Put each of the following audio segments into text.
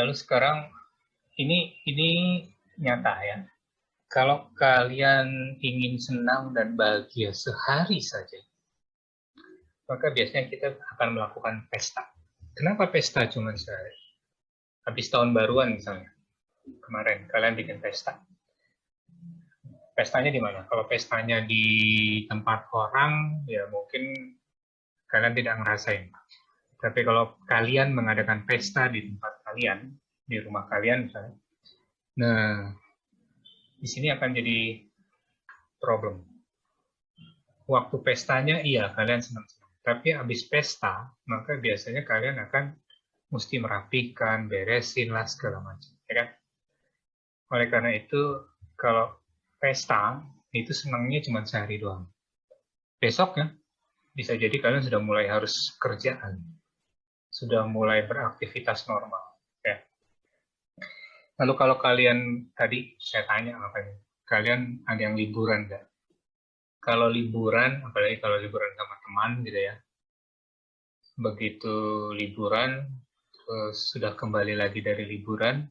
Lalu sekarang ini nyata ya. Kalau kalian ingin senang dan bahagia sehari saja, maka biasanya kita akan melakukan pesta. Kenapa pesta cuma sehari? Habis tahun baruan misalnya, kemarin kalian bikin pesta. Pestanya di mana? Kalau pestanya di tempat orang, ya mungkin kalian tidak ngerasain. Tapi kalau kalian mengadakan pesta di tempat kalian, di rumah kalian misalnya, nah di sini akan jadi problem. Waktu pestanya iya kalian senang-senang, tapi habis pesta maka biasanya kalian akan mesti merapikan, beresin lah segala macam, ya kan? Oleh karena itu kalau pesta itu senangnya cuma sehari doang. Besoknya bisa jadi kalian sudah mulai harus kerjaan, sudah mulai beraktivitas normal. Ya. Lalu kalau kalian tadi saya tanya apa ini? Kalian ada yang liburan nggak? Kalau liburan, apalagi kalau liburan sama teman gitu ya, begitu liburan, sudah kembali lagi dari liburan,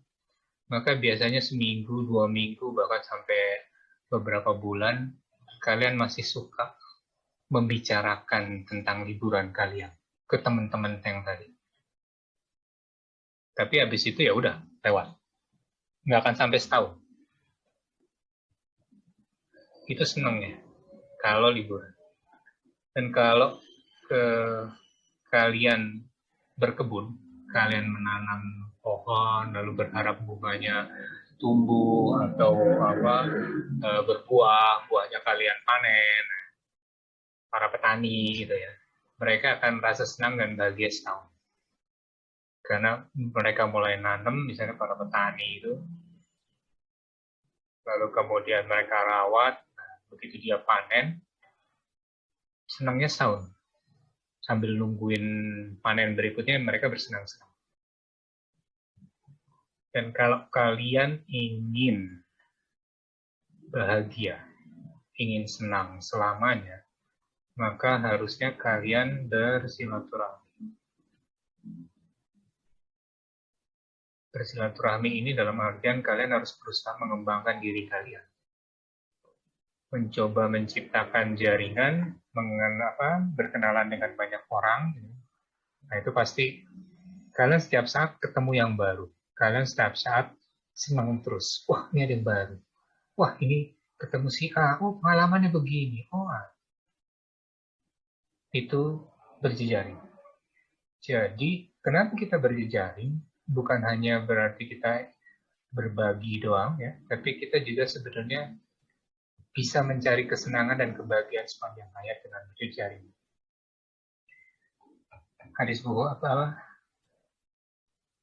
maka biasanya seminggu, 2 minggu, bahkan sampai beberapa bulan, kalian masih suka membicarakan tentang liburan kalian ke teman-teman yang tadi. Tapi habis itu ya udah, lewat. Nggak akan sampai setahun. Itu senangnya, kalau liburan. Dan kalau ke kalian berkebun, kalian menanam pohon, lalu berharap bunganya tumbuh atau berbuah, buahnya kalian panen, para petani gitu ya, mereka akan merasa senang dan bahagia setahun. Karena mereka mulai nanam, misalnya para petani itu, lalu kemudian mereka rawat, nah, begitu dia panen, senangnya setahun. Sambil nungguin panen berikutnya, mereka bersenang-senang. Dan kalau kalian ingin bahagia, ingin senang selamanya, maka harusnya kalian bersilaturahmi. Bersilaturahmi ini dalam artian kalian harus berusaha mengembangkan diri kalian. Mencoba menciptakan jaringan, berkenalan dengan banyak orang. Nah itu pasti kalian setiap saat ketemu yang baru. Kalian setiap saat senang terus. Wah ini ada yang baru. Wah ini ketemu si A. Oh pengalamannya begini. Oh itu berjejaring. Jadi kenapa kita berjejaring? Bukan hanya berarti kita berbagi doang ya, tapi kita juga sebenarnya bisa mencari kesenangan dan kebahagiaan sepanjang hayat dengan berjejaring. Hadis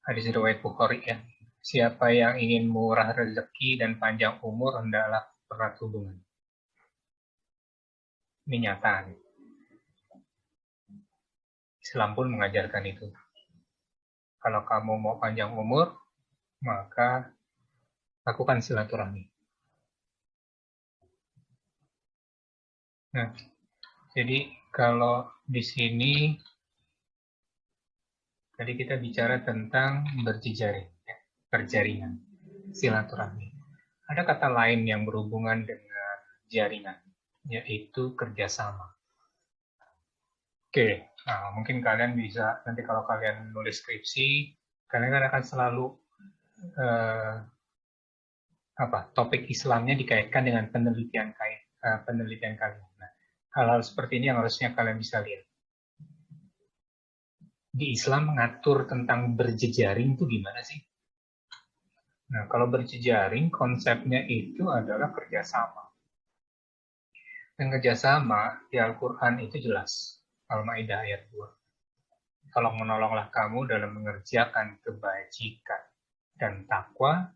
hadis riwayat Bukhari ya. Siapa yang ingin murah rezeki dan panjang umur hendaklah erat hubungan. Ini nyata. Islam pun mengajarkan itu. Kalau kamu mau panjang umur, maka lakukan silaturahmi. Nah, jadi kalau di sini tadi kita bicara tentang berjejaring, ya, berjaringan, silaturahmi. Ada kata lain yang berhubungan dengan jaringan, yaitu kerjasama. Oke, nah mungkin kalian bisa, nanti kalau kalian nulis skripsi, kalian kan akan selalu topik Islamnya dikaitkan dengan penelitian kalian. Nah, hal-hal seperti ini yang harusnya kalian bisa lihat. Di Islam mengatur tentang berjejaring itu gimana sih? Nah, kalau berjejaring, konsepnya itu adalah kerjasama. Dan kerjasama di Al-Quran itu jelas. Al-Ma'idah ayat 2. Tolong menolonglah kamu dalam mengerjakan kebajikan dan takwa,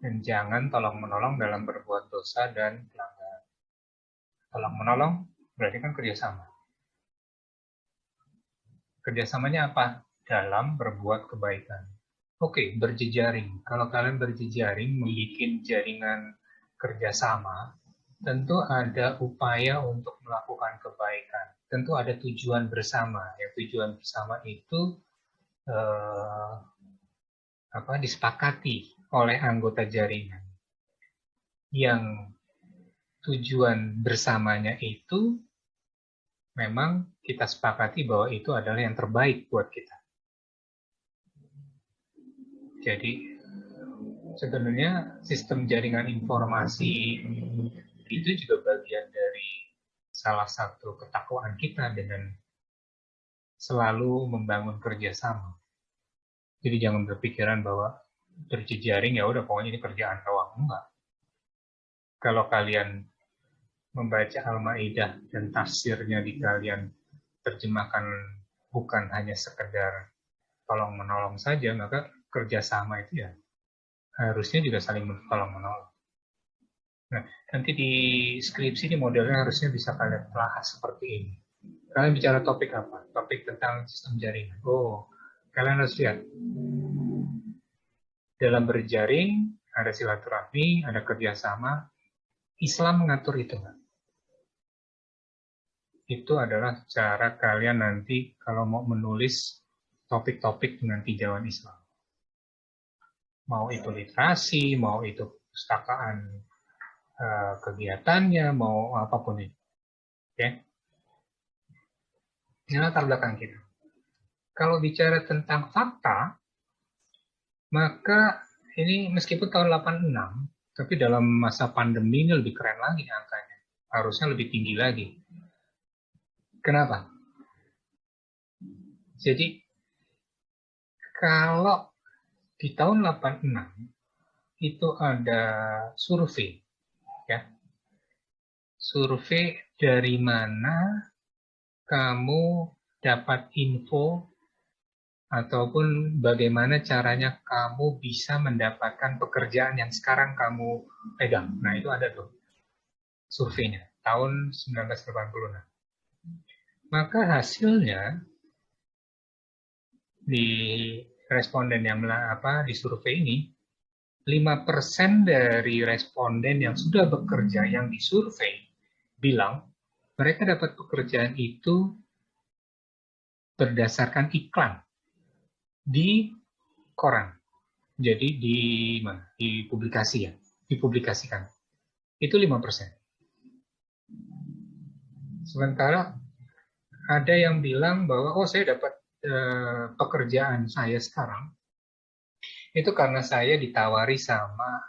dan jangan tolong menolong dalam berbuat dosa dan pelanggaran. Tolong menolong berarti kan kerjasama. Kerjasamanya apa? Dalam berbuat kebaikan. Oke, berjejaring. Kalau kalian berjejaring, membuat jaringan kerjasama, tentu ada upaya untuk melakukan kebaikan. Tentu ada tujuan bersama. Ya, tujuan bersama itu disepakati oleh anggota jaringan yang tujuan bersamanya itu memang kita sepakati bahwa itu adalah yang terbaik buat kita. Jadi sebenarnya sistem jaringan informasi itu juga bagian dari salah satu ketakwaan kita dengan selalu membangun kerjasama. Jadi jangan berpikiran bahwa berjejaring ya udah pokoknya ini kerjaan doang, enggak. Kalau kalian membaca Al-Maidah dan tafsirnya di kalian terjemahkan bukan hanya sekedar tolong menolong saja, maka kerjasama itu ya harusnya juga saling tolong menolong. Nah, nanti di skripsi ini modelnya harusnya bisa kalian bahas seperti ini. Kalian bicara topik apa? Topik tentang sistem jaringan. Oh, kalian harus lihat. Dalam berjaring, ada silaturahmi, ada kerjasama. Islam mengatur itu. Itu adalah cara kalian nanti kalau mau menulis topik-topik dengan tinjauan Islam. Mau itu literasi, mau itu pustakaan kegiatannya, mau apapun itu. Oke? Ini latar belakang kita. Kalau bicara tentang fakta, maka ini meskipun tahun 86, tapi dalam masa pandemi ini lebih keren lagi angkanya. Harusnya lebih tinggi lagi. Kenapa? Jadi, kalau di tahun 86 itu ada survei, ya. Survei dari mana kamu dapat info ataupun bagaimana caranya kamu bisa mendapatkan pekerjaan yang sekarang kamu pegang. Nah, itu ada tuh surveinya tahun 1986. Maka hasilnya di responden yang di survei ini 5% dari responden yang sudah bekerja yang disurvei bilang mereka dapat pekerjaan itu berdasarkan iklan di koran. Jadi di mana? Di publikasi ya, dipublikasikan. Itu 5%. Sementara ada yang bilang bahwa oh saya dapat pekerjaan saya sekarang itu karena saya ditawari sama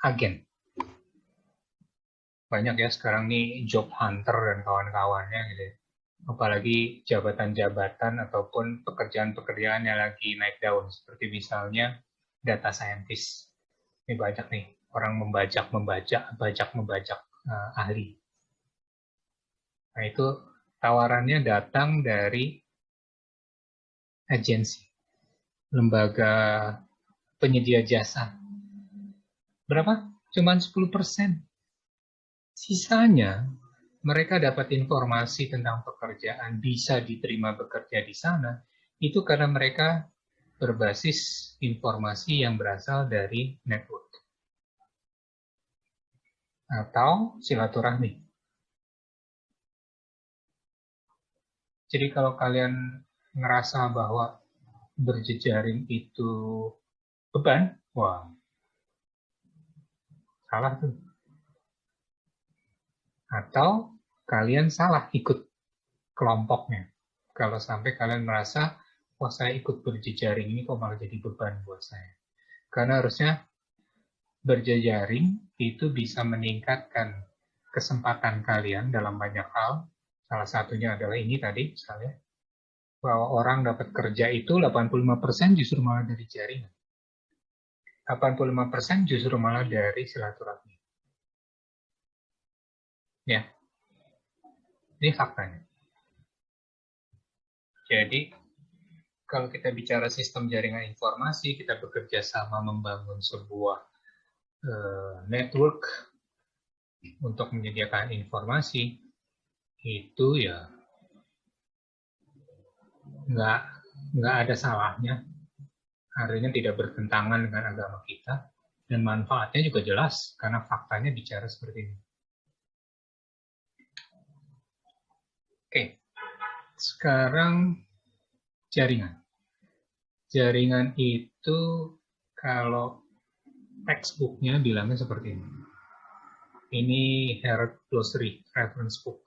agen. Banyak ya sekarang nih job hunter dan kawan-kawannya gitu. Apalagi jabatan-jabatan ataupun pekerjaan-pekerjaan yang lagi naik daun seperti misalnya data scientist. Ini banyak nih orang membajak ahli. Nah itu tawarannya datang dari agensi, lembaga penyedia jasa. Berapa? Cuman 10%. Sisanya mereka dapat informasi tentang pekerjaan, bisa diterima bekerja di sana, itu karena mereka berbasis informasi yang berasal dari network atau silaturahmi. Jadi kalau kalian ngerasa bahwa berjejaring itu beban, wah, salah tuh. Atau kalian salah ikut kelompoknya. Kalau sampai kalian merasa, wah saya ikut berjejaring ini kok malah jadi beban buat saya. Karena harusnya berjejaring itu bisa meningkatkan kesempatan kalian dalam banyak hal. Salah satunya adalah ini tadi, misalnya, bahwa orang dapat kerja itu 85% justru malah dari jaringan. 85% justru malah dari silaturahmi. Ya, ini faktanya. Jadi, kalau kita bicara sistem jaringan informasi, kita bekerja sama membangun sebuah network untuk menyediakan informasi, itu ya nggak ada salahnya. Artinya tidak bertentangan dengan agama kita, dan manfaatnya juga jelas, karena faktanya bicara seperti ini. Oke, sekarang jaringan. Jaringan itu kalau textbook-nya bilangnya seperti ini. Ini Harrod Glossary Reference Book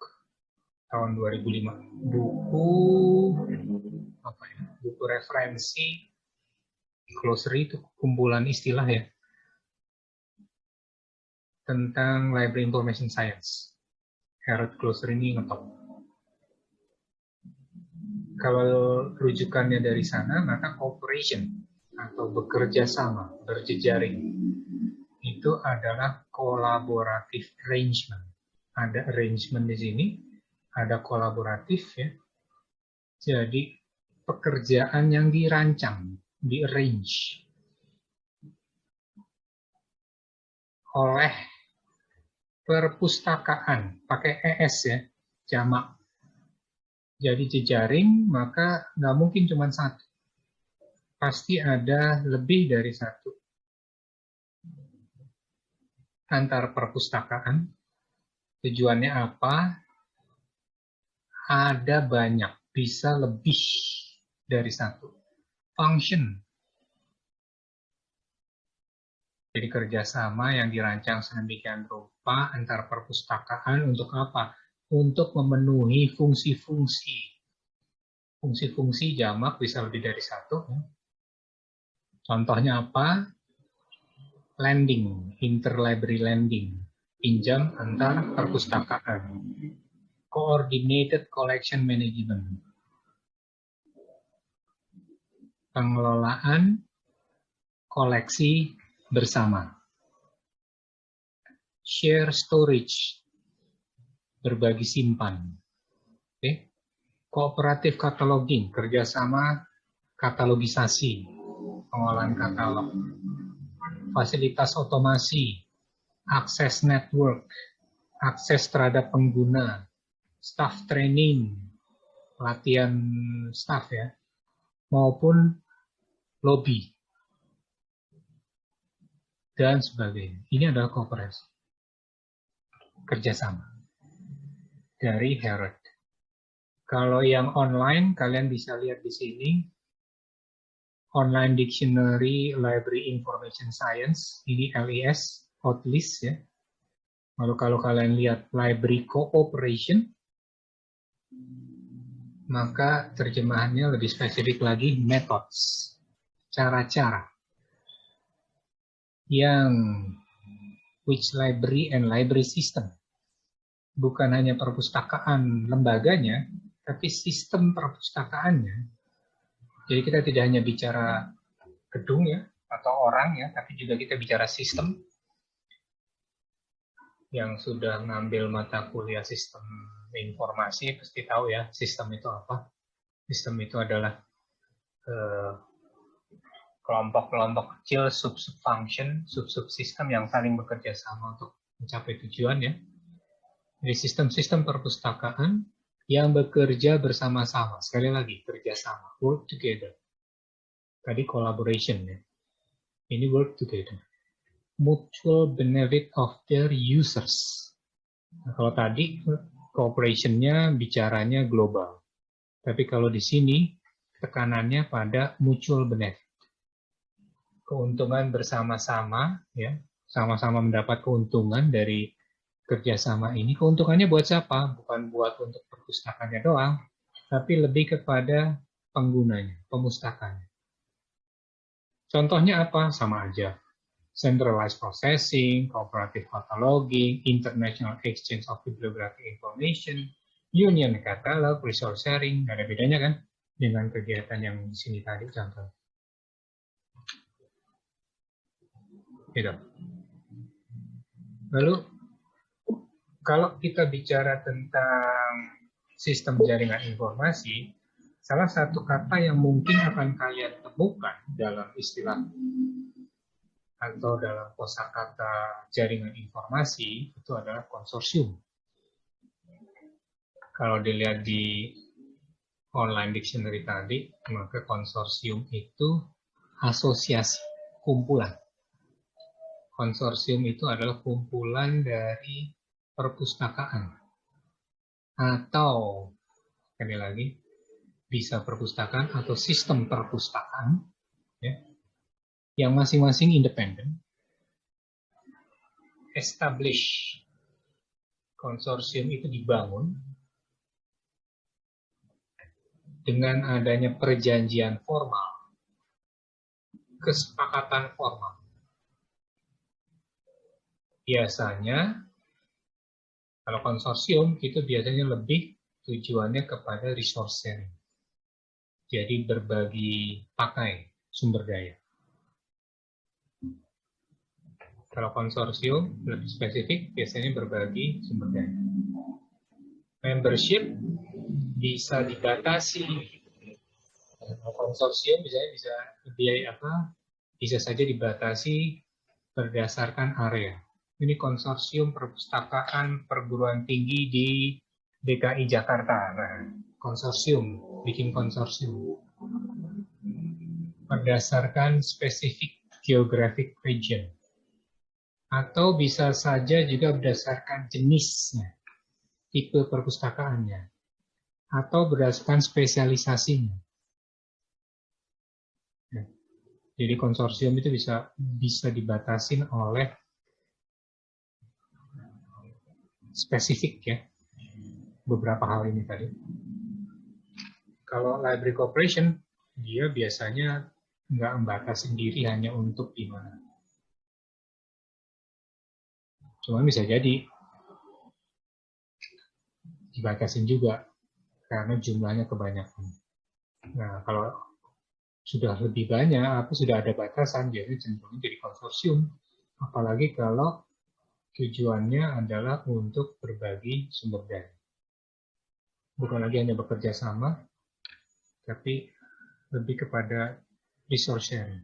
tahun 2005. Buku apa ya? Buku referensi glossary itu kumpulan istilah ya tentang Library Information Science. Harrod Glossary ini ngetop. Kalau rujukannya dari sana, maka cooperation atau bekerja sama, berjejaring, itu adalah kolaboratif arrangement. Ada arrangement di sini, ada kolaboratif ya. Jadi pekerjaan yang dirancang, di-arrange oleh perpustakaan, pakai ES ya, jamak. Jadi jejaring, maka nggak mungkin cuma satu. Pasti ada lebih dari satu. Antar perpustakaan, tujuannya apa? Ada banyak, bisa lebih dari satu. Function. Jadi kerjasama yang dirancang sedemikian rupa antar perpustakaan untuk apa? Untuk memenuhi fungsi-fungsi. Fungsi-fungsi jamak bisa lebih dari satu. Contohnya apa? Lending, interlibrary lending, pinjam antar perpustakaan. Coordinated collection management, pengelolaan koleksi bersama. Share storage, berbagi simpan. Okay. Cooperative cataloging, kerjasama katalogisasi, pengolahan katalog. Fasilitas otomasi, akses network, akses terhadap pengguna, staff training, pelatihan staff ya, maupun lobby, dan sebagainya. Ini adalah kooperasi, kerjasama dari Harrod. Kalau yang online, kalian bisa lihat di sini, Online Dictionary Library Information Science, ini LIS, Outlist ya. Lalu kalau kalian lihat Library Cooperation, maka terjemahannya lebih spesifik lagi, methods, cara-cara yang which library and library system. Bukan hanya perpustakaan lembaganya, tapi sistem perpustakaannya. Jadi kita tidak hanya bicara gedung ya, atau orang ya, tapi juga kita bicara sistem. Yang sudah ngambil mata kuliah sistem informasi pasti tahu ya, sistem itu apa. Sistem itu adalah kelompok-kelompok kecil, sub-sub function, sub-sub sistem yang saling bekerja sama untuk mencapai tujuan ya. Jadi sistem-sistem perpustakaan yang bekerja bersama-sama. Sekali lagi, kerjasama, work together. Tadi collaboration ya. Ini work together. Mutual benefit of their users. Nah, kalau tadi cooperation-nya bicaranya global. Tapi kalau di sini tekanannya pada mutual benefit. Keuntungan bersama-sama ya, sama-sama mendapat keuntungan dari kerjasama ini. Keuntungannya buat siapa? Bukan buat untuk perpustakaannya doang, tapi lebih kepada penggunanya, pemustakanya. Contohnya apa? Sama aja. Centralized processing, cooperative cataloging, international exchange of bibliographic information, union catalog, resource sharing. Nggak ada bedanya kan dengan kegiatan yang di sini tadi contoh. Gitu. Lalu kalau kita bicara tentang sistem jaringan informasi, salah satu kata yang mungkin akan kalian temukan dalam istilah atau dalam kosakata jaringan informasi itu adalah konsorsium. Kalau dilihat di online dictionary tadi, maka konsorsium itu asosiasi, kumpulan. Konsorsium itu adalah kumpulan dari perpustakaan atau sekali lagi bisa perpustakaan atau sistem perpustakaan ya, yang masing-masing independen, establish konsorsium itu dibangun dengan adanya perjanjian formal, kesepakatan formal. Biasanya, kalau konsorsium itu biasanya lebih tujuannya kepada resource sharing. Jadi berbagi pakai sumber daya. Kalau konsorsium lebih spesifik, biasanya berbagi sumber daya. Membership bisa dibatasi. Konsorsium bisa saja dibatasi berdasarkan area. Ini konsorsium perpustakaan perguruan tinggi di DKI Jakarta. Nah, konsorsium, bikin konsorsium berdasarkan spesifik geographic region. Atau bisa saja juga berdasarkan jenisnya, tipe perpustakaannya, atau berdasarkan spesialisasinya. Jadi konsorsium itu bisa dibatasin oleh spesifik ya, beberapa hal ini tadi. Kalau library corporation, dia biasanya nggak membatasi diri hanya untuk di mana. Cuma bisa jadi dibatasin juga karena jumlahnya kebanyakan. Nah, kalau sudah lebih banyak atau sudah ada batasan, jadi cenderungnya jadi konsorsium. Apalagi kalau tujuannya adalah untuk berbagi sumber daya. Bukan lagi hanya bekerja sama, tapi lebih kepada resource sharing.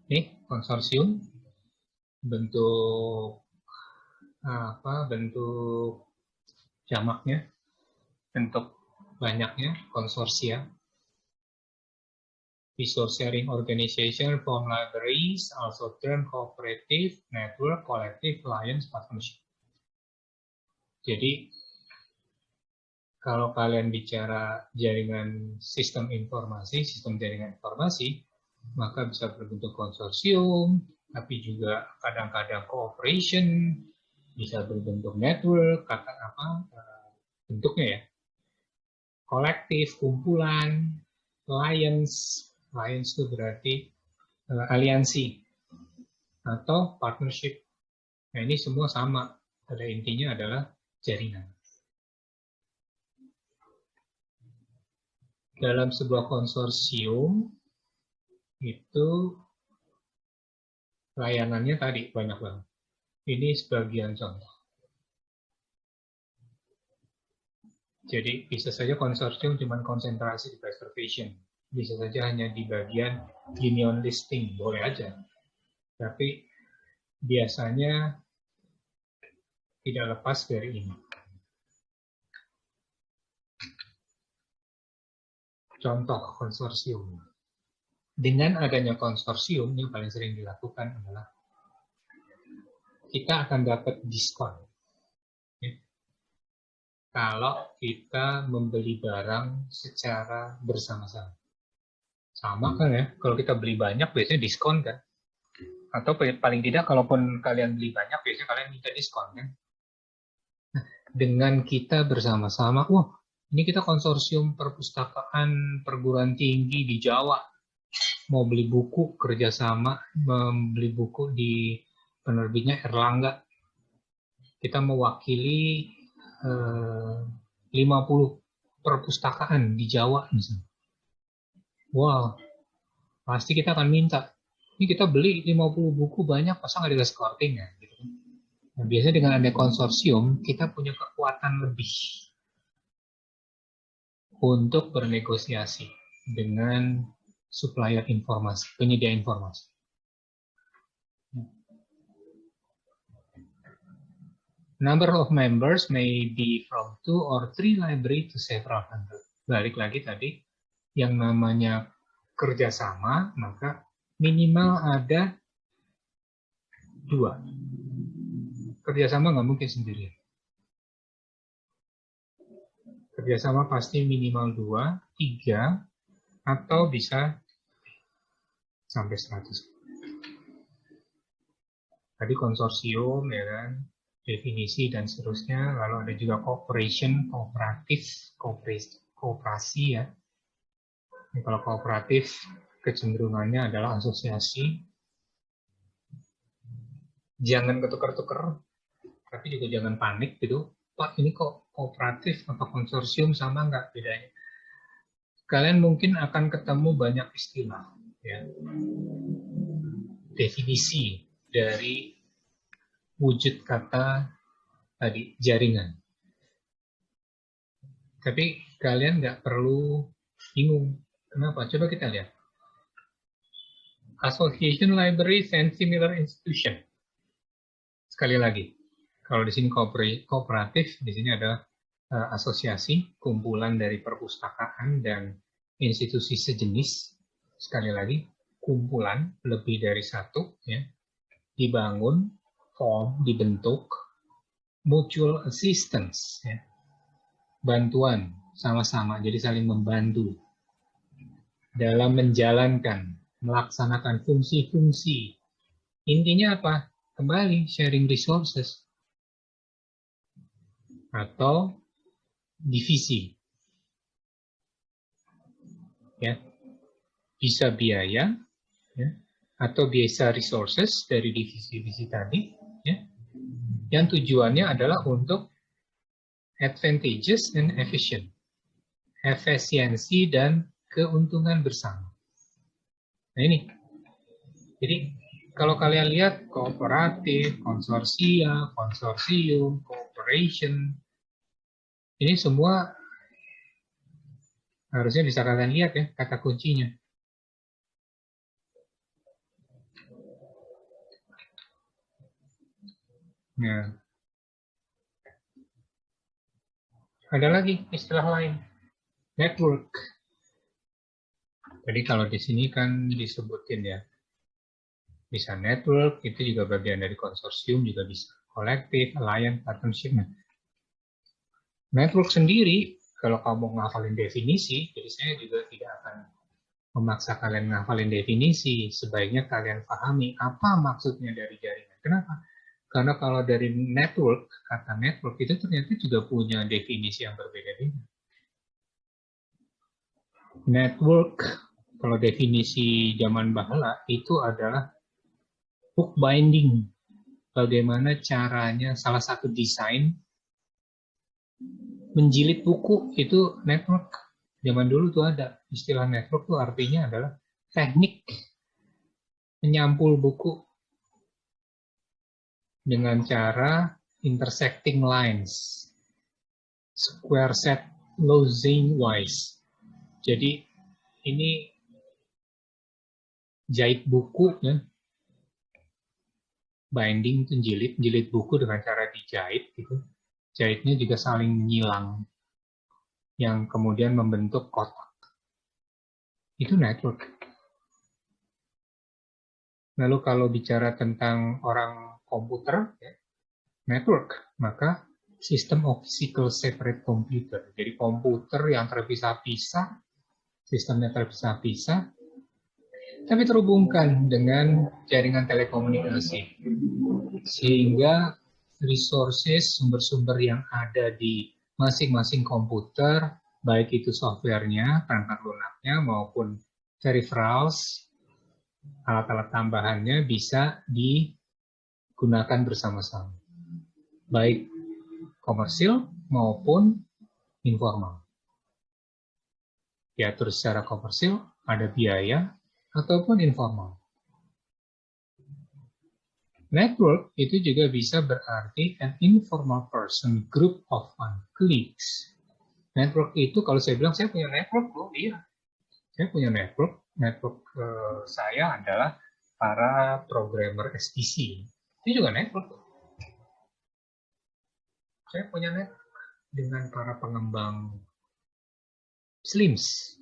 Ini konsorsium, bentuk jamaknya, bentuk banyaknya, konsorsia. Resource sharing organization from libraries, also term cooperative, network, collective, alliance, partnership. Jadi, kalau kalian bicara jaringan sistem jaringan informasi, maka bisa berbentuk konsorsium, tapi juga kadang-kadang cooperation, bisa berbentuk network, bentuknya ya. Kolektif, kumpulan, alliance itu berarti aliansi, atau partnership. Nah, ini semua sama. Pada intinya adalah jaringan. Dalam sebuah konsorsium, itu layanannya tadi banyak banget. Ini sebagian contoh. Jadi bisa saja konsorsium cuma konsentrasi di preservation. Bisa saja hanya di bagian union listing, boleh aja. Tapi biasanya tidak lepas dari ini. Contoh konsorsium. Dengan adanya konsorsium, yang paling sering dilakukan adalah kita akan dapat diskon. Kalau kita membeli barang secara bersama-sama. Sama kan ya, kalau kita beli banyak biasanya diskon kan. Atau paling tidak kalaupun kalian beli banyak biasanya kalian minta diskon kan. Dengan kita bersama-sama, wah ini kita konsorsium perpustakaan perguruan tinggi di Jawa, mau beli buku kerjasama, membeli buku di penerbitnya Erlangga, kita mewakili 50 perpustakaan di Jawa misalnya. Wah, pasti kita akan minta, ini kita beli 50 buku banyak, masa nggak dikasih korting ya? Gitu. Nah, biasanya dengan ada konsorsium, kita punya kekuatan lebih untuk bernegosiasi dengan supplier informasi, penyedia informasi. Number of members may be from 2 or 3 library to several hundred. Balik lagi tadi, yang namanya kerjasama, maka minimal ada 2. Kerjasama nggak mungkin sendirian. Kerjasama pasti minimal 2, 3, atau bisa sampai 100. Tadi konsorsium, ya kan, definisi dan seterusnya. Lalu ada juga cooperation, kooperatif, kooperasi ya. Ini kalau kooperatif kecenderungannya adalah asosiasi. Jangan ketukar-tukar, tapi juga jangan panik gitu. Pak, ini kok kooperatif apa konsorsium sama nggak bedanya? Kalian mungkin akan ketemu banyak istilah, ya, definisi dari wujud kata tadi jaringan. Tapi kalian nggak perlu bingung. Kenapa? Coba kita lihat. Association, libraries, and similar institution. Sekali lagi, kalau di sini kooperatif, di sini ada asosiasi, kumpulan dari perpustakaan dan institusi sejenis. Sekali lagi, kumpulan lebih dari satu, ya, dibangun, dibentuk, mutual assistance, ya, bantuan sama-sama, jadi saling membantu dalam menjalankan, melaksanakan fungsi-fungsi. Intinya apa? Kembali sharing resources atau divisi, ya, bisa biaya, ya, atau biasa resources dari divisi-divisi tadi, ya, yang tujuannya adalah untuk advantageous and efficient, efisiensi dan keuntungan bersama. Nah ini, jadi kalau kalian lihat kooperatif, konsorsia, konsorsium, cooperation, ini semua harusnya bisa kalian lihat ya kata kuncinya. Nah, ada lagi istilah lain, network. Jadi kalau di sini kan disebutin ya, bisa network, itu juga bagian dari konsorsium, juga bisa kolektif, alliance, partnership. Network sendiri, kalau kamu ngafalin definisi, jadi saya juga tidak akan memaksa kalian ngafalin definisi, sebaiknya kalian pahami apa maksudnya dari jaringan. Kenapa? Karena kalau dari network, kata network itu ternyata juga punya definisi yang berbeda-beda. Network, kalau definisi zaman bahla, itu adalah book binding. Bagaimana caranya salah satu desain menjilid buku itu network. Zaman dulu tuh ada istilah network tuh artinya adalah teknik menyampul buku dengan cara intersecting lines, square set losing wise. Jadi ini jahit buku ya, binding itu jilid buku dengan cara dijahit gitu. Jahitnya juga saling menyilang yang kemudian membentuk kotak. Itu network. Lalu kalau bicara tentang orang komputer, ya, network, maka sistem of physical separate computer. Jadi komputer yang terpisah-pisah, sistemnya terpisah-pisah, tapi terhubungkan dengan jaringan telekomunikasi. Sehingga resources, sumber-sumber yang ada di masing-masing komputer, baik itu softwarenya, perangkat lunaknya, maupun peripherals, alat-alat tambahannya bisa digunakan bersama-sama. Baik komersil maupun informal. Diatur secara komersil, ada biaya, ataupun informal. Network itu juga bisa berarti an informal person group of colleagues. Network itu kalau saya bilang saya punya network, oh iya, saya punya network. Network saya adalah para programmer SPC. Itu juga network. Saya punya network dengan para pengembang Slims.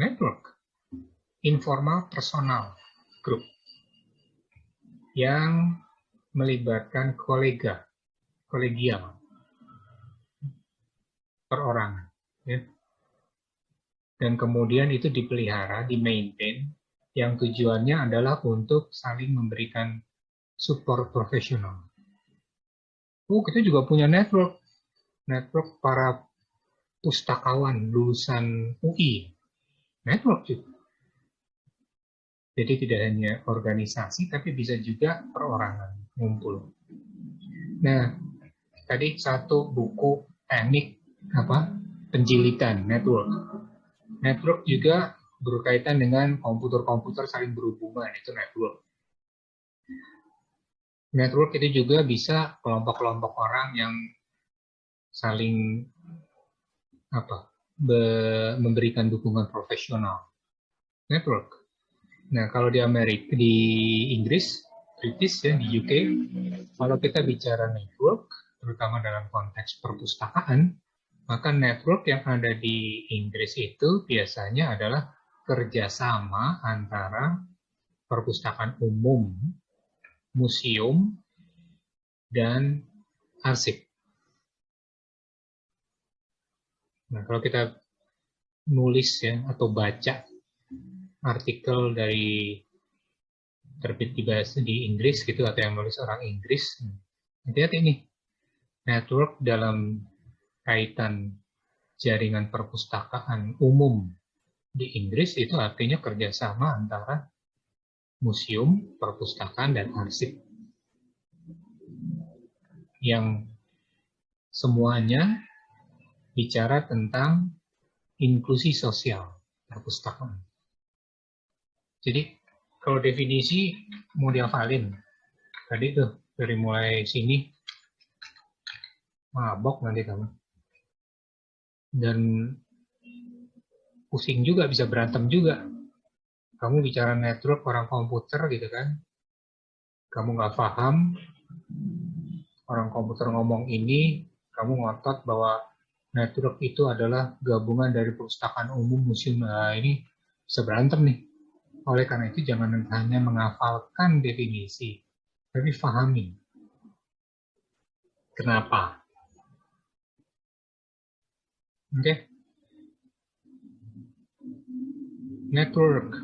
Network. Informal personal group yang melibatkan kolegial, perorangan. Ya. dan kemudian itu dipelihara, di-maintain, yang tujuannya adalah untuk saling memberikan support profesional. Kita juga punya network para pustakawan lulusan UI, network juga. Jadi tidak hanya organisasi, tapi bisa juga perorangan ngumpul. Nah, tadi satu buku teknik penjilitan network. Network juga berkaitan dengan komputer-komputer saling berhubungan, itu network. Network itu juga bisa kelompok-kelompok orang yang saling memberikan dukungan profesional. Network. Nah, kalau di Amerika, di Inggris, British ya, di UK, kalau kita bicara network, terutama dalam konteks perpustakaan, maka network yang ada di Inggris itu biasanya adalah kerjasama antara perpustakaan umum, museum, dan arsip. Nah, kalau kita nulis ya atau baca artikel dari terbit di Inggris gitu atau yang nulis orang Inggris, hati-hati nih. Network dalam kaitan jaringan perpustakaan umum di Inggris itu artinya kerjasama antara museum, perpustakaan, dan arsip. Yang semuanya bicara tentang inklusi sosial perpustakaan. Jadi kalau definisi mau dihafalin, tadi tuh dari mulai sini mabok nanti kamu. Dan pusing juga, bisa berantem juga. Kamu bicara network orang komputer gitu kan, kamu nggak paham, orang komputer ngomong ini, kamu ngotot bahwa network itu adalah gabungan dari perpustakaan umum, museum. Nah, ini bisa berantem nih. Oleh karena itu jangan hanya menghafalkan definisi, tapi pahami. Kenapa? Oke. Network.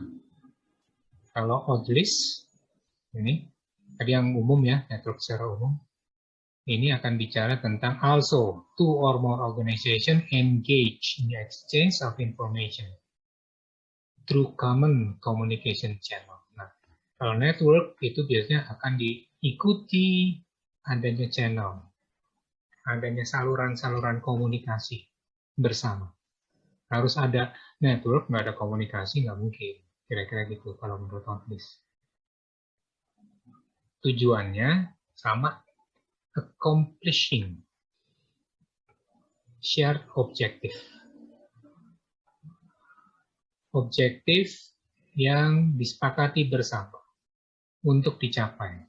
Kalau ODLIS, ini tadi yang umum ya, network secara umum. Ini akan bicara tentang also two or more organization engage in the exchange of information through common communication channel. Nah, kalau network itu biasanya akan diikuti adanya channel, adanya saluran-saluran komunikasi bersama. Harus ada network, nggak ada komunikasi, nggak mungkin. Kira-kira gitu kalau menurut ODLIS. Tujuannya sama, accomplishing shared objective. Objektif yang disepakati bersama untuk dicapai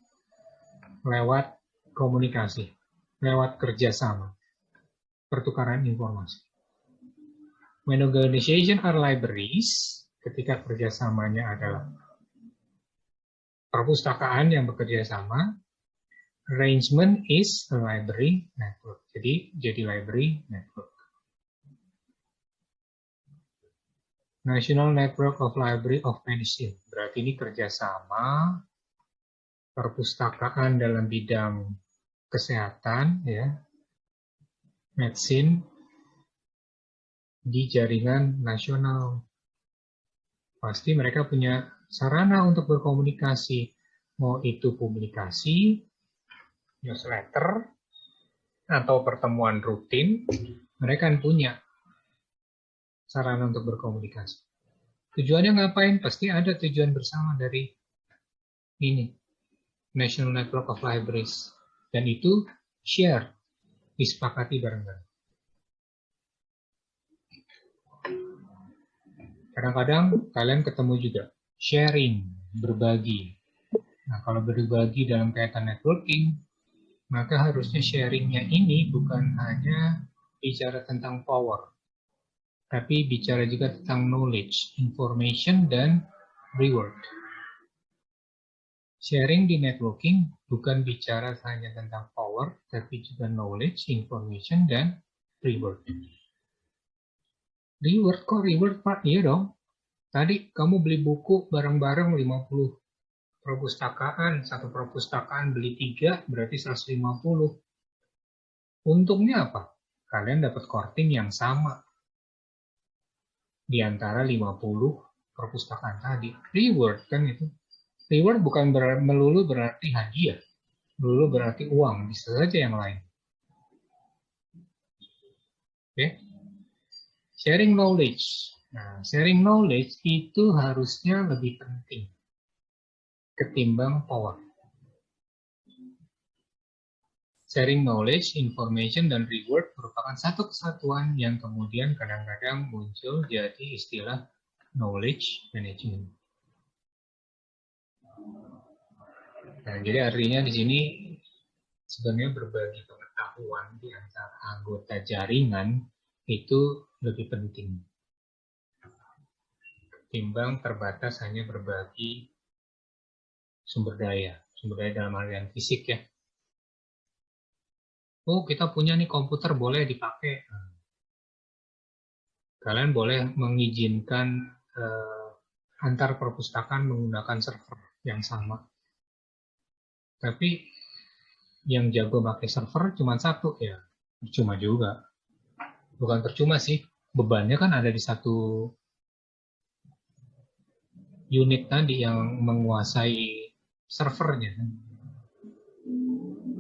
lewat komunikasi, lewat kerjasama, pertukaran informasi. When organization are libraries, ketika kerjasamanya adalah perpustakaan yang bekerja sama, arrangement is a library network. Jadi library network. National Network of Library of Medicine. Berarti ini kerjasama perpustakaan dalam bidang kesehatan, ya, medicine di jaringan nasional. Pasti mereka punya sarana untuk berkomunikasi, mau itu publikasi, newsletter, atau pertemuan rutin, mereka kan punya sarana untuk berkomunikasi. Tujuannya ngapain? Pasti ada tujuan bersama dari ini, National Network of Libraries. Dan itu share, disepakati bareng-bareng. Kadang-kadang kalian ketemu juga, sharing, berbagi. Nah, kalau berbagi dalam kaitan networking, maka harusnya sharingnya ini bukan hanya bicara tentang power, tapi bicara juga tentang knowledge, information, dan reward. Sharing di networking bukan bicara hanya tentang power, tapi juga knowledge, information, dan reward. Reward kok, reward Pak? Iya dong. Tadi kamu beli buku bareng-bareng 50 perpustakaan, satu perpustakaan beli 3, berarti 150. Untungnya apa? Kalian dapat korting yang sama di antara 50 perpustakaan tadi. Reward kan itu. Reward bukan melulu berarti hadiah, melulu berarti uang, bisa saja yang lain. Oke? Sharing knowledge. Nah, sharing knowledge itu harusnya lebih penting ketimbang power. Sharing knowledge, information, dan reward merupakan satu kesatuan yang kemudian kadang-kadang muncul jadi istilah knowledge management. Nah, jadi artinya di sini sebenarnya berbagi pengetahuan di antara anggota jaringan itu lebih penting ketimbang terbatas hanya berbagi sumber daya dalam artian fisik ya. Oh, kita punya nih komputer, boleh dipakai. Kalian boleh mengizinkan antar perpustakaan menggunakan server yang sama. Tapi yang jago pakai server cuma satu ya, percuma juga. Bukan percuma sih, bebannya kan ada di satu unit tadi yang menguasai servernya.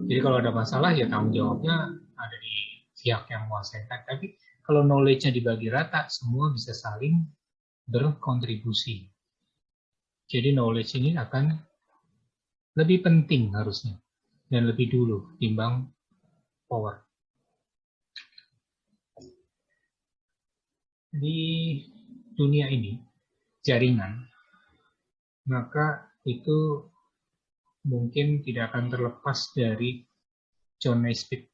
Jadi kalau ada masalah ya tanggung jawabnya ada di pihak yang menguasai. Tapi kalau knowledge-nya dibagi rata, semua bisa saling berkontribusi. Jadi knowledge ini akan lebih penting harusnya dan lebih dulu timbang power. Di dunia ini, jaringan, maka itu mungkin tidak akan terlepas dari John Naisbitt.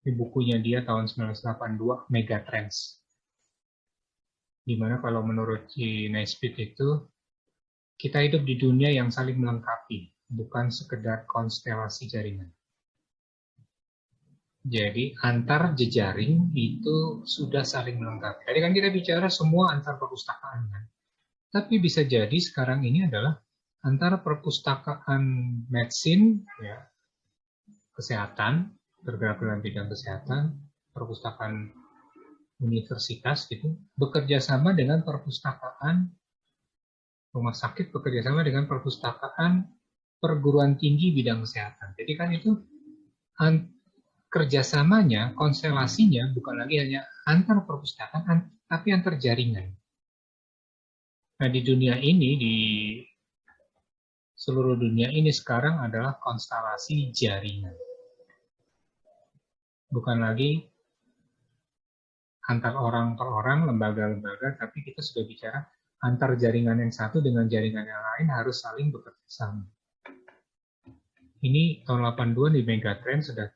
Di bukunya dia tahun 1982, Megatrends. Dimana kalau menurut si Naisbitt itu, kita hidup di dunia yang saling melengkapi, bukan sekedar konstelasi jaringan. Jadi antar jejaring itu sudah saling melengkapi. Tadi kan kita bicara semua antar perpustakaan kan. Tapi bisa jadi sekarang ini adalah antara perpustakaan medicine, ya, kesehatan, bergerak dalam bidang kesehatan, perpustakaan universitas gitu, bekerja sama dengan perpustakaan rumah sakit, bekerja sama dengan perpustakaan perguruan tinggi bidang kesehatan. Jadi kan itu kerjasamanya, konstelasinya bukan lagi hanya antar perpustakaan, tapi antar jaringan. Nah di dunia ini, di seluruh dunia ini sekarang adalah konstelasi jaringan. Bukan lagi antar orang per orang, lembaga-lembaga, tapi kita sudah bicara antar jaringan yang satu dengan jaringan yang lain harus saling bekerja sama. Ini tahun 82 di Megatrends sudah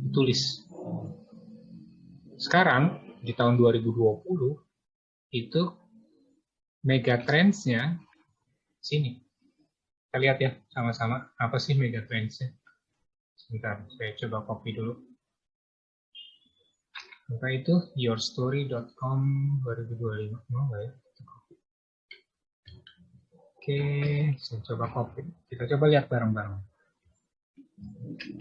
ditulis. Sekarang, di tahun 2020, itu Megatrends-nya sini. Kita lihat ya sama-sama apa sih Megatrends-nya. Sebentar, saya coba copy dulu. Maka itu yourstory.com 2025. Mau nggak ya? Oke, saya coba copy. Kita coba lihat bareng-bareng.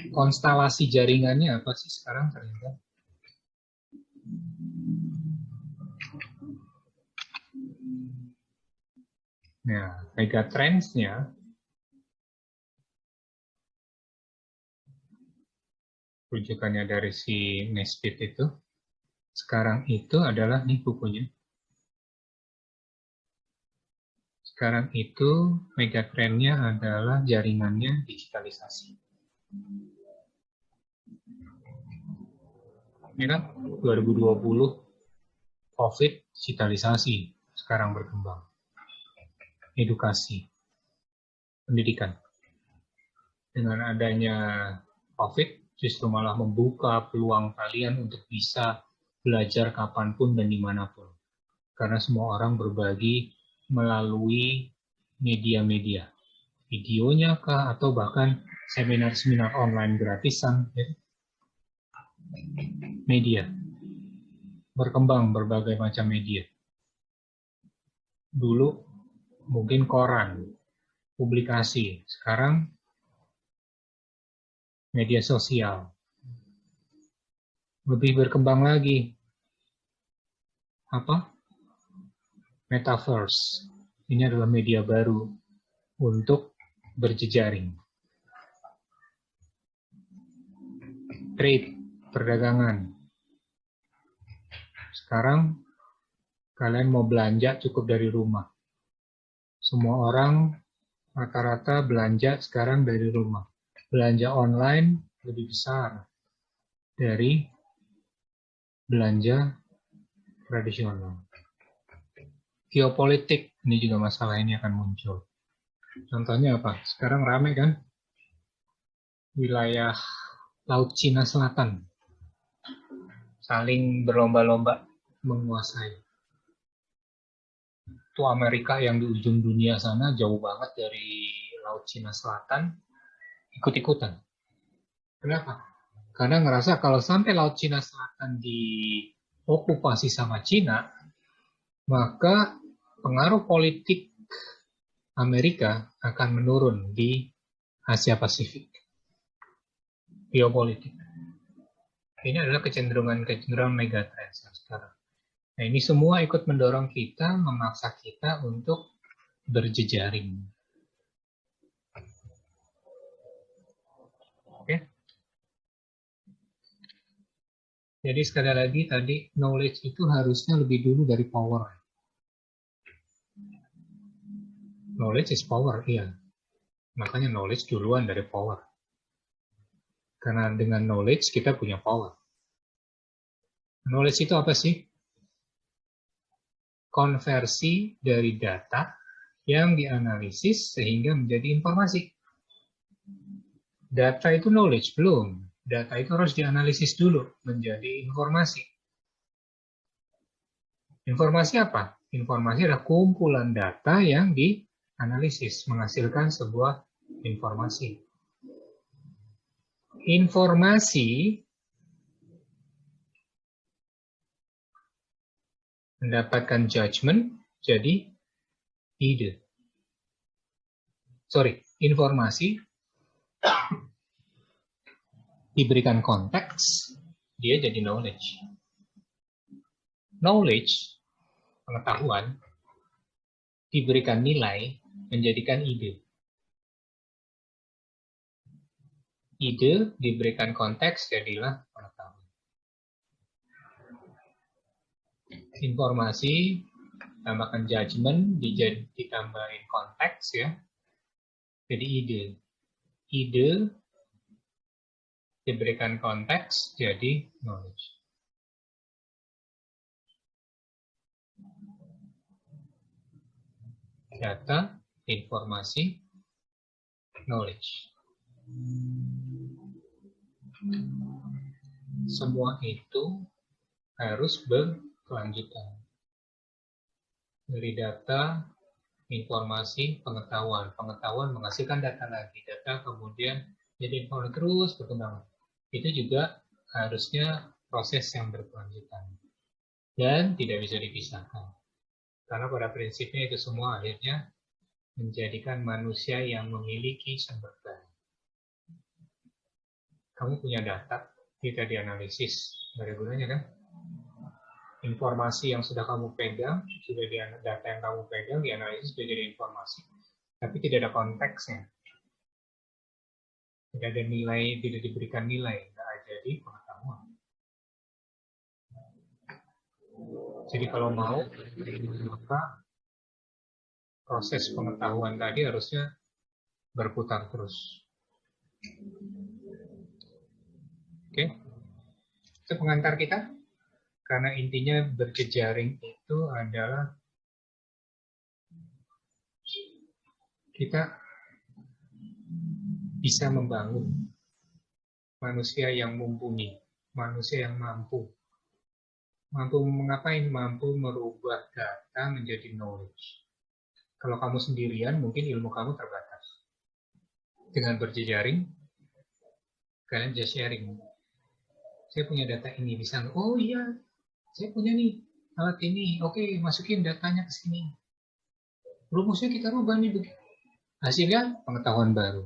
Konstelasi jaringannya apa sih sekarang ternyata? Nah, Megatrends-nya rujukannya dari si Naisbitt itu. Sekarang itu adalah nih bukunya. Sekarang itu megatrendnya adalah jaringannya digitalisasi. Ini kan 2020 COVID digitalisasi sekarang berkembang. Edukasi, pendidikan. Dengan adanya COVID justru malah membuka peluang kalian untuk bisa belajar kapanpun dan dimanapun. Karena semua orang berbagi melalui media-media. Videonya kah, atau bahkan seminar-seminar online gratisan. Ya. Media. berkembang berbagai macam media. Dulu mungkin koran, publikasi, sekarang media sosial. Lebih berkembang lagi, apa? Metaverse. Ini adalah media baru untuk berjejaring. Trade, perdagangan. Sekarang kalian mau belanja cukup dari rumah. Semua orang rata-rata belanja sekarang dari rumah. Belanja online lebih besar dari belanja tradisional. Geopolitik, ini juga masalah ini akan muncul. Contohnya apa? Sekarang ramai kan? Wilayah Laut Cina Selatan saling berlomba-lomba menguasai. Itu Amerika yang di ujung dunia sana, jauh banget dari Laut Cina Selatan, ikut-ikutan. Kenapa? Karena ngerasa kalau sampai Laut Cina Selatan diokupasi sama Cina, maka pengaruh politik Amerika akan menurun di Asia Pasifik. Geopolitik. Ini adalah kecenderungan megatrend sekarang. Nah, ini semua ikut mendorong kita, memaksa kita untuk berjejaring. Oke. Jadi sekali lagi tadi, knowledge itu harusnya lebih dulu dari power. Knowledge is power, iya. Makanya knowledge duluan dari power. Karena dengan knowledge kita punya power. Knowledge itu apa sih? Konversi dari data yang dianalisis sehingga menjadi informasi. Data itu knowledge, belum. Data itu harus dianalisis dulu menjadi informasi. Informasi apa? Informasi adalah kumpulan data yang dianalisis, menghasilkan sebuah informasi. Informasi mendapatkan judgment jadi ide. Informasi diberikan konteks, dia jadi knowledge. Knowledge, pengetahuan, diberikan nilai, menjadikan ide. Ide diberikan konteks, jadilah pengetahuan. Informasi tambahkan judgment, ditambahin konteks ya, jadi ide. Ide diberikan konteks, jadi knowledge. Data, informasi, knowledge. Semua itu harus berkelanjutan. Dari data, informasi, pengetahuan. Pengetahuan menghasilkan data lagi. Data kemudian jadi informasi terus berkembang. Itu juga harusnya proses yang berkelanjutan. Dan tidak bisa dipisahkan. Karena pada prinsipnya itu semua akhirnya menjadikan manusia yang memiliki sumber daya. Kamu punya data, tidak dianalisis, nggak ada gunanya kan? Informasi yang sudah kamu pegang, data yang kamu pegang dianalisis sudah jadi informasi, tapi tidak ada konteksnya, tidak ada nilai, tidak diberikan nilai, nggak jadi pengetahuan. Jadi kalau mau, maka proses pengetahuan tadi harusnya berputar terus. Oke, itu pengantar kita. Karena intinya berjejaring itu adalah kita bisa membangun manusia yang mumpuni, manusia yang mampu. Mampu mengapain? Mampu merubah data menjadi knowledge. Kalau kamu sendirian, mungkin ilmu kamu terbatas. Dengan berjejaring, kalian bisa sharing. Saya punya data ini, bisa, oh iya, Saya punya nih alat ini, oke, masukin datanya ke sini. Rumusnya kita rubah nih begini. Hasilnya pengetahuan baru.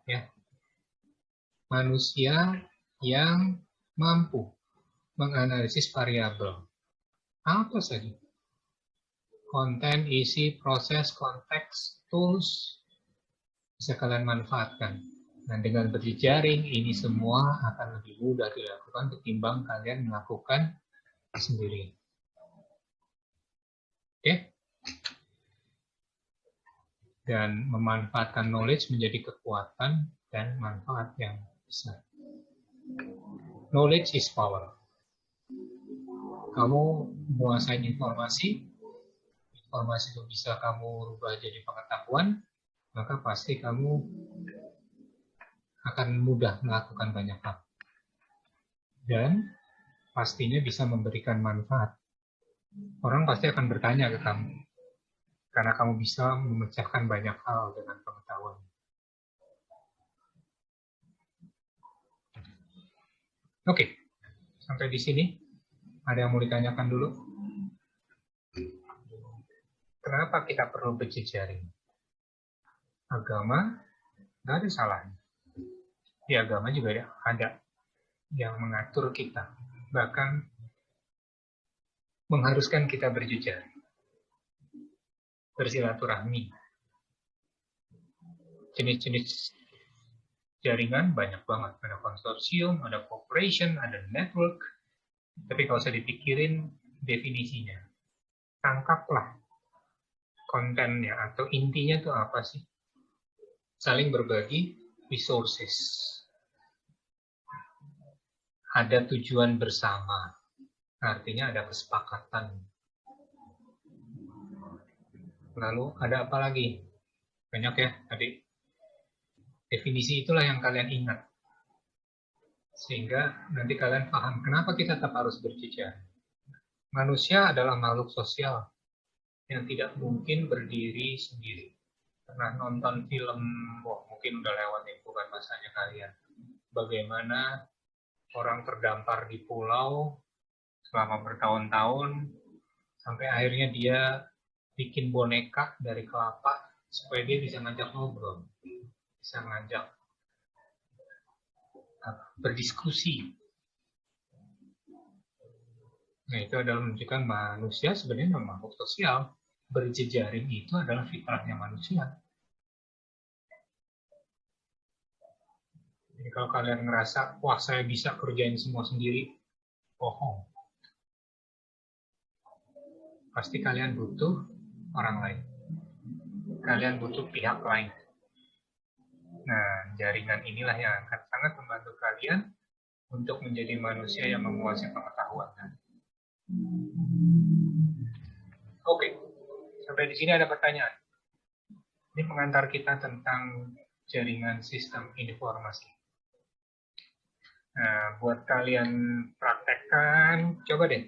Ya, manusia yang mampu menganalisis variabel. Apa saja? Konten, isi, proses, konteks, tools, bisa kalian manfaatkan. Dan dengan berjejaring, ini semua akan lebih mudah dilakukan ketimbang kalian melakukan sendiri. Oke? Dan memanfaatkan knowledge menjadi kekuatan dan manfaat yang besar. Knowledge is power. Kamu menguasai informasi, informasi itu bisa kamu rubah jadi pengetahuan, maka pasti kamu akan mudah melakukan banyak hal. Dan pastinya bisa memberikan manfaat. Orang pasti akan bertanya ke kamu, karena kamu bisa memecahkan banyak hal dengan pengetahuan. Oke, sampai di sini. Ada yang mau ditanyakan dulu? Kenapa kita perlu berjejaring? Agama, nggak ada salahnya. Di agama juga ada yang mengatur kita, bahkan mengharuskan kita berjejaring, bersilaturahmi. Jenis-jenis jaringan banyak banget. Ada konsorsium, ada corporation, ada network. Tapi kalau usah dipikirin definisinya. Tangkaplah kontennya atau intinya itu apa sih? Saling berbagi resources. Ada tujuan bersama. Artinya ada kesepakatan. Lalu ada apa lagi? Banyak ya tadi. Definisi itulah yang kalian ingat. Sehingga nanti kalian paham kenapa kita tetap harus berjejaring. Manusia adalah makhluk sosial yang tidak mungkin berdiri sendiri. Pernah nonton film, mungkin udah lewat ya, bukan masanya kalian. Bagaimana orang terdampar di pulau selama bertahun-tahun, sampai akhirnya dia bikin boneka dari kelapa supaya dia bisa ngajak ngobrol, bisa ngajak berdiskusi. Nah, itu adalah menunjukkan manusia sebenarnya makhluk sosial. Berjejaring itu adalah fitrahnya manusia. Jadi kalau kalian ngerasa, wah saya bisa kerjain semua sendiri, bohong. Pasti kalian butuh orang lain. Kalian butuh pihak lain. Nah, jaringan inilah yang akan sangat membantu kalian untuk menjadi manusia yang menguasai pengetahuan. Oke, sampai di sini ada pertanyaan. Ini pengantar kita tentang jaringan sistem informasi. Nah, buat kalian praktekkan, coba deh.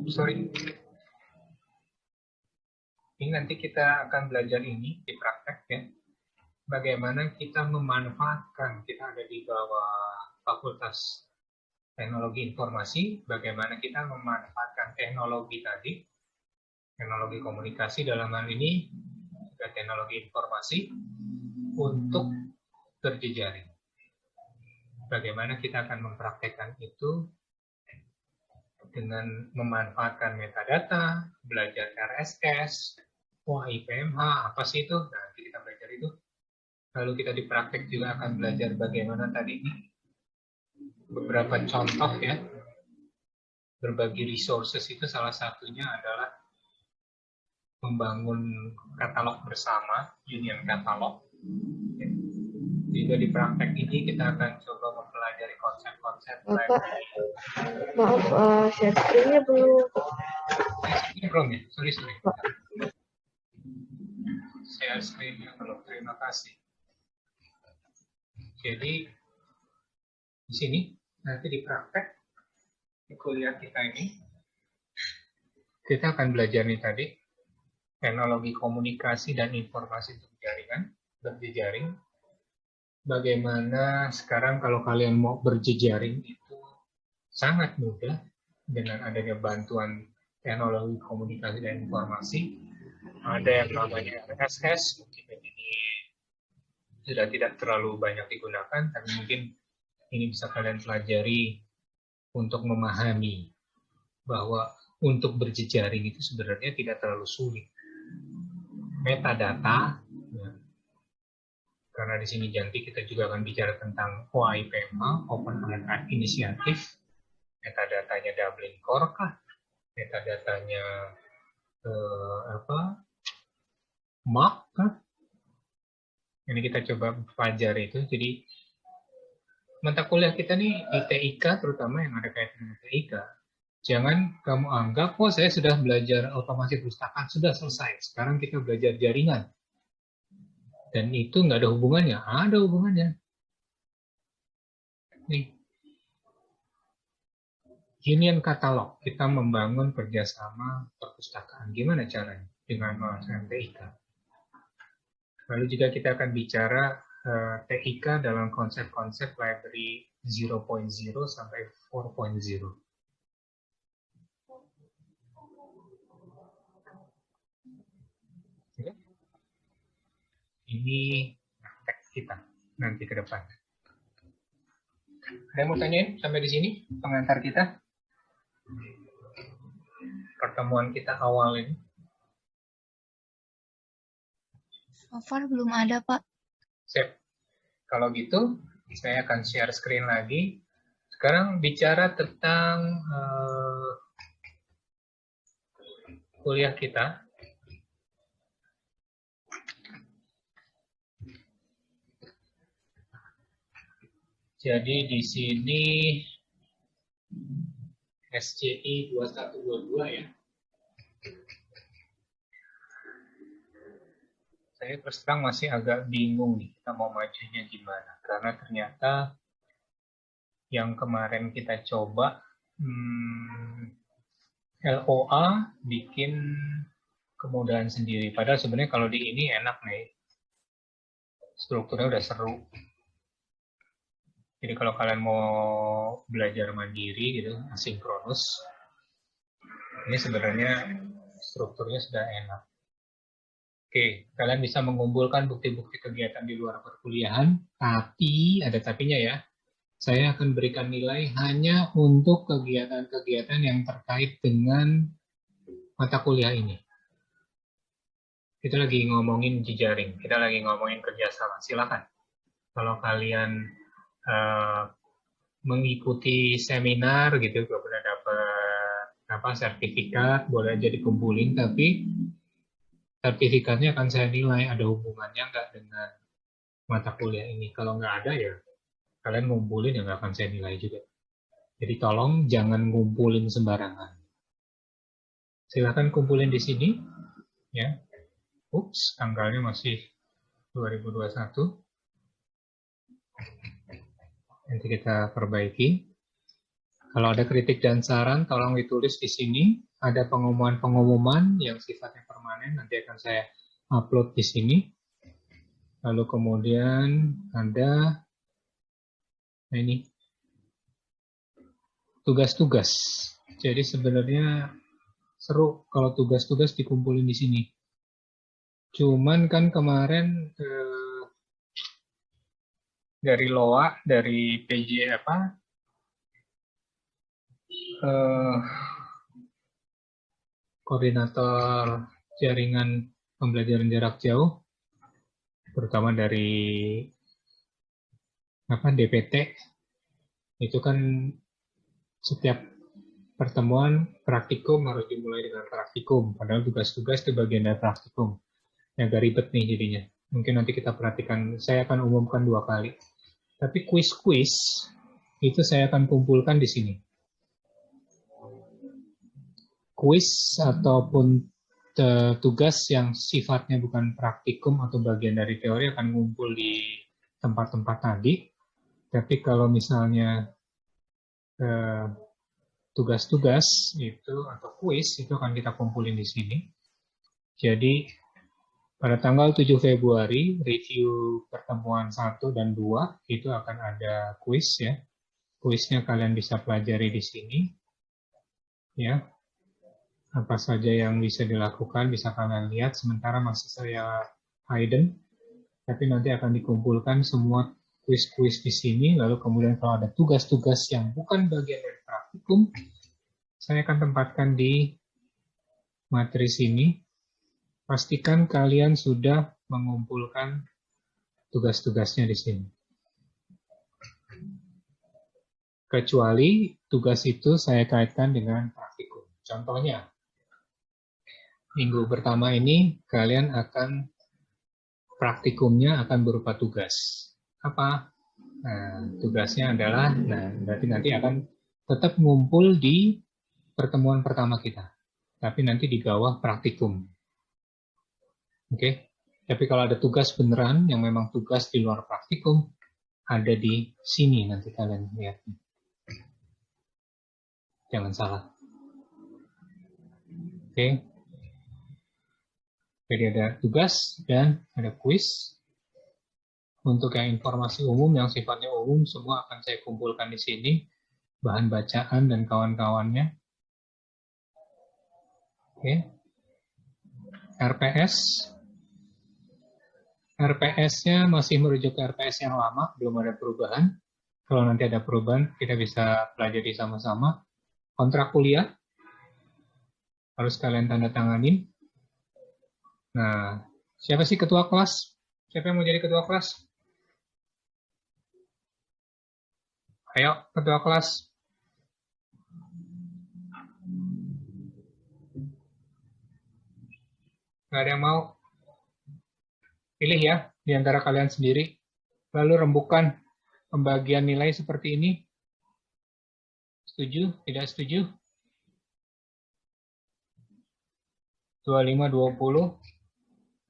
Sorry. Ini nanti kita akan belajar ini di praktek ya. Bagaimana kita memanfaatkan, kita ada di bawah Fakultas Teknologi Informasi, bagaimana kita memanfaatkan teknologi tadi, teknologi komunikasi dalam hal ini, juga teknologi informasi, untuk berjejaring. Bagaimana kita akan mempraktekkan itu dengan memanfaatkan metadata, belajar RSS, IPMH, apa sih itu? Nah, nanti kita belajar itu. Lalu kita di praktek juga akan belajar bagaimana tadi ini beberapa contoh ya. Berbagi resources itu salah satunya adalah membangun katalog bersama, union katalog. Juga di praktek ini kita akan coba mempelajari konsep-konsep. Maaf, share screen-nya belum. Ini belum ya? Sorry. Share screen-nya belum, terima kasih. Jadi, di sini, nanti di praktek, di kuliah kita ini, kita akan belajar nih tadi, teknologi komunikasi dan informasi untuk jaringan, berjejaring, bagaimana sekarang kalau kalian mau berjejaring itu sangat mudah dengan adanya bantuan teknologi komunikasi dan informasi. Ada yang namanya RSS, mungkin ini sudah tidak terlalu banyak digunakan, tapi mungkin ini bisa kalian pelajari untuk memahami bahwa untuk berjejaring itu sebenarnya tidak terlalu sulit. Metadata, ya, karena di sini nanti kita juga akan bicara tentang OIPMA, Open Archive Initiative, metadatanya Dublin Core kah, metadatanya MAP kah? Ini kita coba pelajari itu. Jadi mata kuliah kita nih di TIK, terutama yang ada kaitan dengan TIK, jangan kamu anggap, oh saya sudah belajar otomasi perpustakaan, sudah selesai. Sekarang kita belajar jaringan. Dan itu nggak ada hubungannya. Ada hubungannya. Nih. Union Catalog, kita membangun kerjasama perpustakaan. Gimana caranya? Dengan menggunakan TIK. Lalu juga kita akan bicara TIK dalam konsep-konsep library 0.0 sampai 4.0. Ini teks kita nanti ke depan. Ada yang mau tanyain sampai di sini pengantar kita? Pertemuan kita awal ini. So far belum ada, Pak. Sip. Kalau gitu, saya akan share screen lagi. Sekarang bicara tentang kuliah kita. Jadi di sini SCI 2122 ya. Saya terus terang masih agak bingung nih kita mau majunya gimana. Karena ternyata yang kemarin kita coba LOA bikin kemudahan sendiri. Padahal sebenarnya kalau di ini enak nih. Strukturnya udah seru. Jadi kalau kalian mau belajar mandiri gitu, asinkronus, ini sebenarnya strukturnya sudah enak. Oke, kalian bisa mengumpulkan bukti-bukti kegiatan di luar perkuliahan, tapi ada tapinya ya. Saya akan berikan nilai hanya untuk kegiatan-kegiatan yang terkait dengan mata kuliah ini. Kita lagi ngomongin jejaring, kita lagi ngomongin kerjasama. Silakan. Kalau kalian mengikuti seminar gitu, kemudian dapat sertifikat, boleh aja dikumpulin, tapi sertifikatnya akan saya nilai ada hubungannya nggak dengan mata kuliah ini. Kalau nggak ada ya kalian ngumpulin ya nggak akan saya nilai juga. Jadi tolong jangan ngumpulin sembarangan. Silakan kumpulin di sini, ya. Ups, tanggalnya masih 2021. Nanti kita perbaiki. Kalau ada kritik dan saran, tolong ditulis di sini. Ada pengumuman-pengumuman yang sifatnya permanen, nanti akan saya upload di sini. Lalu kemudian ada ini tugas-tugas. Jadi sebenarnya seru kalau tugas-tugas dikumpulin di sini. Cuman kan kemarin dari LOA, dari PJ koordinator jaringan pembelajaran jarak jauh, terutama dari DPT, itu kan setiap pertemuan praktikum harus dimulai dengan praktikum, padahal tugas-tugas itu bagian dari praktikum. Agak ribet nih jadinya. Mungkin nanti kita perhatikan, saya akan umumkan 2 kali. Tapi kuis-kuis itu saya akan kumpulkan di sini. Kuis ataupun tugas yang sifatnya bukan praktikum atau bagian dari teori akan ngumpul di tempat-tempat tadi. Tapi kalau misalnya tugas-tugas itu atau kuis itu akan kita kumpulin di sini. Jadi Pada tanggal 7 Februari, review pertemuan 1 dan 2, itu akan ada kuis ya. Kuisnya kalian bisa pelajari di sini. Ya. Apa saja yang bisa dilakukan, bisa kalian lihat. Sementara masih saya hidden, tapi nanti akan dikumpulkan semua kuis-kuis di sini. Lalu kemudian kalau ada tugas-tugas yang bukan bagian dari praktikum, saya akan tempatkan di materi sini. Pastikan kalian sudah mengumpulkan tugas-tugasnya di sini. Kecuali tugas itu saya kaitkan dengan praktikum. Contohnya, minggu pertama ini kalian akan praktikumnya akan berupa tugas. Apa? Nah, tugasnya adalah, berarti nanti akan tetap ngumpul di pertemuan pertama kita. Tapi nanti di bawah praktikum. Oke? Tapi kalau ada tugas beneran, yang memang tugas di luar praktikum, ada di sini nanti kalian lihat. Jangan salah. Oke? Jadi ada tugas dan ada kuis. Untuk yang informasi umum, yang sifatnya umum, semua akan saya kumpulkan di sini. Bahan bacaan dan kawan-kawannya. Oke. RPS. RPS-nya masih merujuk ke RPS yang lama, belum ada perubahan. Kalau nanti ada perubahan, kita bisa pelajari sama-sama. Kontrak kuliah, harus kalian tanda tanganin. Nah, siapa sih ketua kelas? Siapa yang mau jadi ketua kelas? Ayo, ketua kelas. Nggak ada yang mau? Pilih ya, di antara kalian sendiri. Lalu rembukan pembagian nilai seperti ini. Setuju? Tidak setuju? 25-20.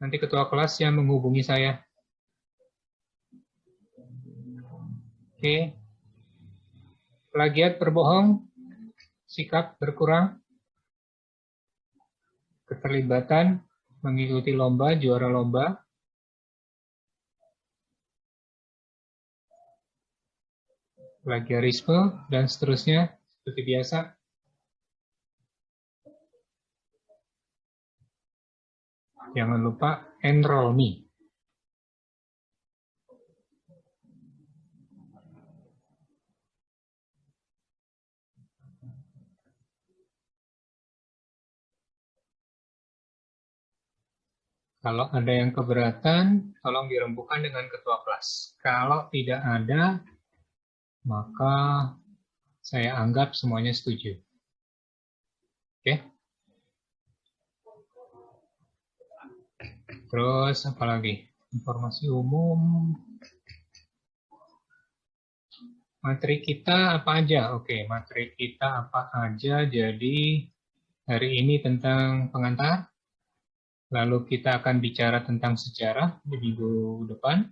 Nanti ketua kelas yang menghubungi saya. Oke. Plagiat berbohong. Sikap berkurang. Keterlibatan. Mengikuti lomba, juara lomba. Plagiarisme, dan seterusnya. Seperti biasa. Jangan lupa enroll me. Kalau ada yang keberatan, tolong dirembukan dengan ketua kelas. Kalau tidak ada, maka saya anggap semuanya setuju. Oke? Terus apa lagi? Informasi umum. Materi kita apa aja? Oke, materi kita apa aja? Jadi hari ini tentang pengantar. Lalu kita akan bicara tentang sejarah di minggu depan.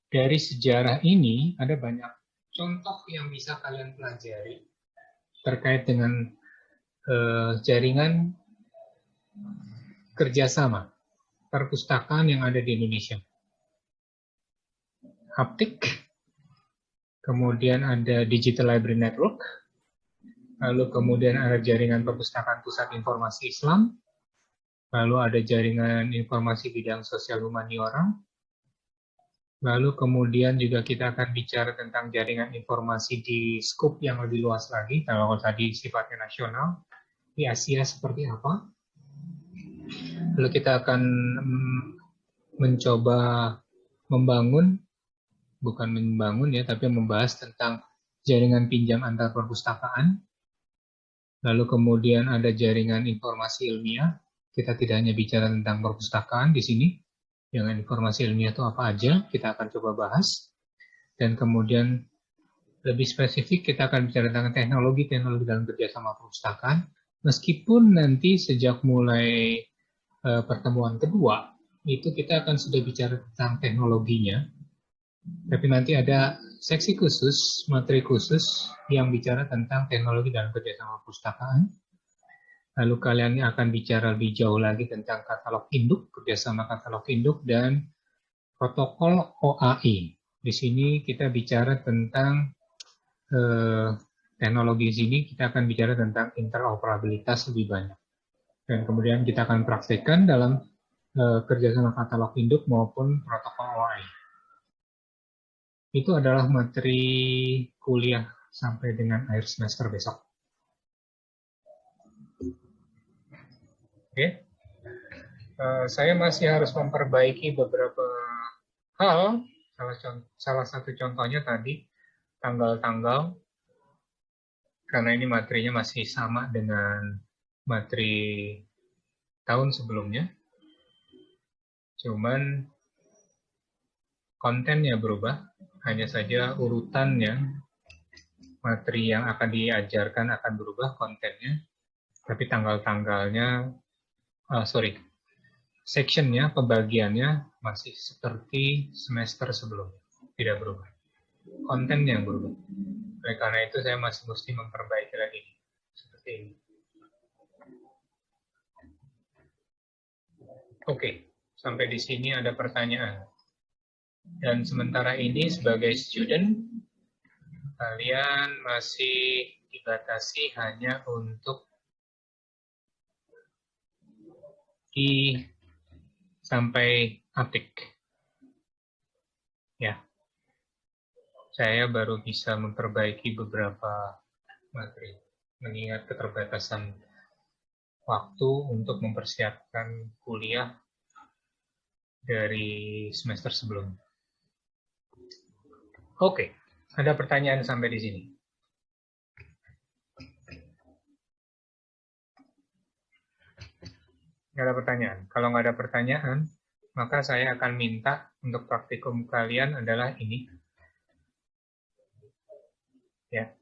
Dari sejarah ini ada banyak contoh yang bisa kalian pelajari terkait dengan jaringan kerjasama perpustakaan yang ada di Indonesia. Haptik, kemudian ada Digital Library Network, lalu kemudian ada jaringan perpustakaan pusat informasi Islam, lalu ada jaringan informasi bidang sosial humaniora, lalu kemudian juga kita akan bicara tentang jaringan informasi di skop yang lebih luas lagi, kalau tadi sifatnya nasional, di Asia seperti apa. Lalu kita akan mencoba membangun, bukan membangun ya, tapi membahas tentang jaringan pinjam antar perpustakaan. Lalu kemudian ada jaringan informasi ilmiah. Kita tidak hanya bicara tentang perpustakaan di sini. Jaringan informasi ilmiah itu apa aja, kita akan coba bahas. Dan kemudian lebih spesifik kita akan bicara tentang teknologi dalam kerjasama perpustakaan. Meskipun nanti sejak mulai pertemuan kedua, itu kita akan sudah bicara tentang teknologinya. Tapi nanti ada seksi khusus, materi khusus yang bicara tentang teknologi dalam kerjasama perpustakaan. Lalu kalian akan bicara lebih jauh lagi tentang katalog induk, kerjasama katalog induk, dan protokol OAI. Di sini kita bicara tentang teknologi di sini, kita akan bicara tentang interoperabilitas lebih banyak. Dan kemudian kita akan praktekkan dalam kerjasama katalog induk maupun protokol OAI. Itu adalah materi kuliah sampai dengan akhir semester besok. Oke. Saya masih harus memperbaiki beberapa hal. Salah satu contohnya tadi, tanggal-tanggal. Karena ini materinya masih sama dengan materi tahun sebelumnya. Cuman kontennya berubah. Hanya saja urutannya, materi yang akan diajarkan akan berubah kontennya. Tapi tanggal-tanggalnya, sectionnya, pembagiannya masih seperti semester sebelumnya, tidak berubah. Konten yang berubah. Oleh karena itu saya masih mesti memperbaiki lagi seperti ini. Oke, sampai di sini ada pertanyaan. Dan sementara ini sebagai student, kalian masih dibatasi hanya untuk sampai atik. Ya, saya baru bisa memperbaiki beberapa materi, mengingat keterbatasan waktu untuk mempersiapkan kuliah dari semester sebelumnya. Oke, ada pertanyaan sampai di sini? Nggak ada pertanyaan. Kalau nggak ada pertanyaan, maka saya akan minta untuk praktikum kalian adalah ini. Ya.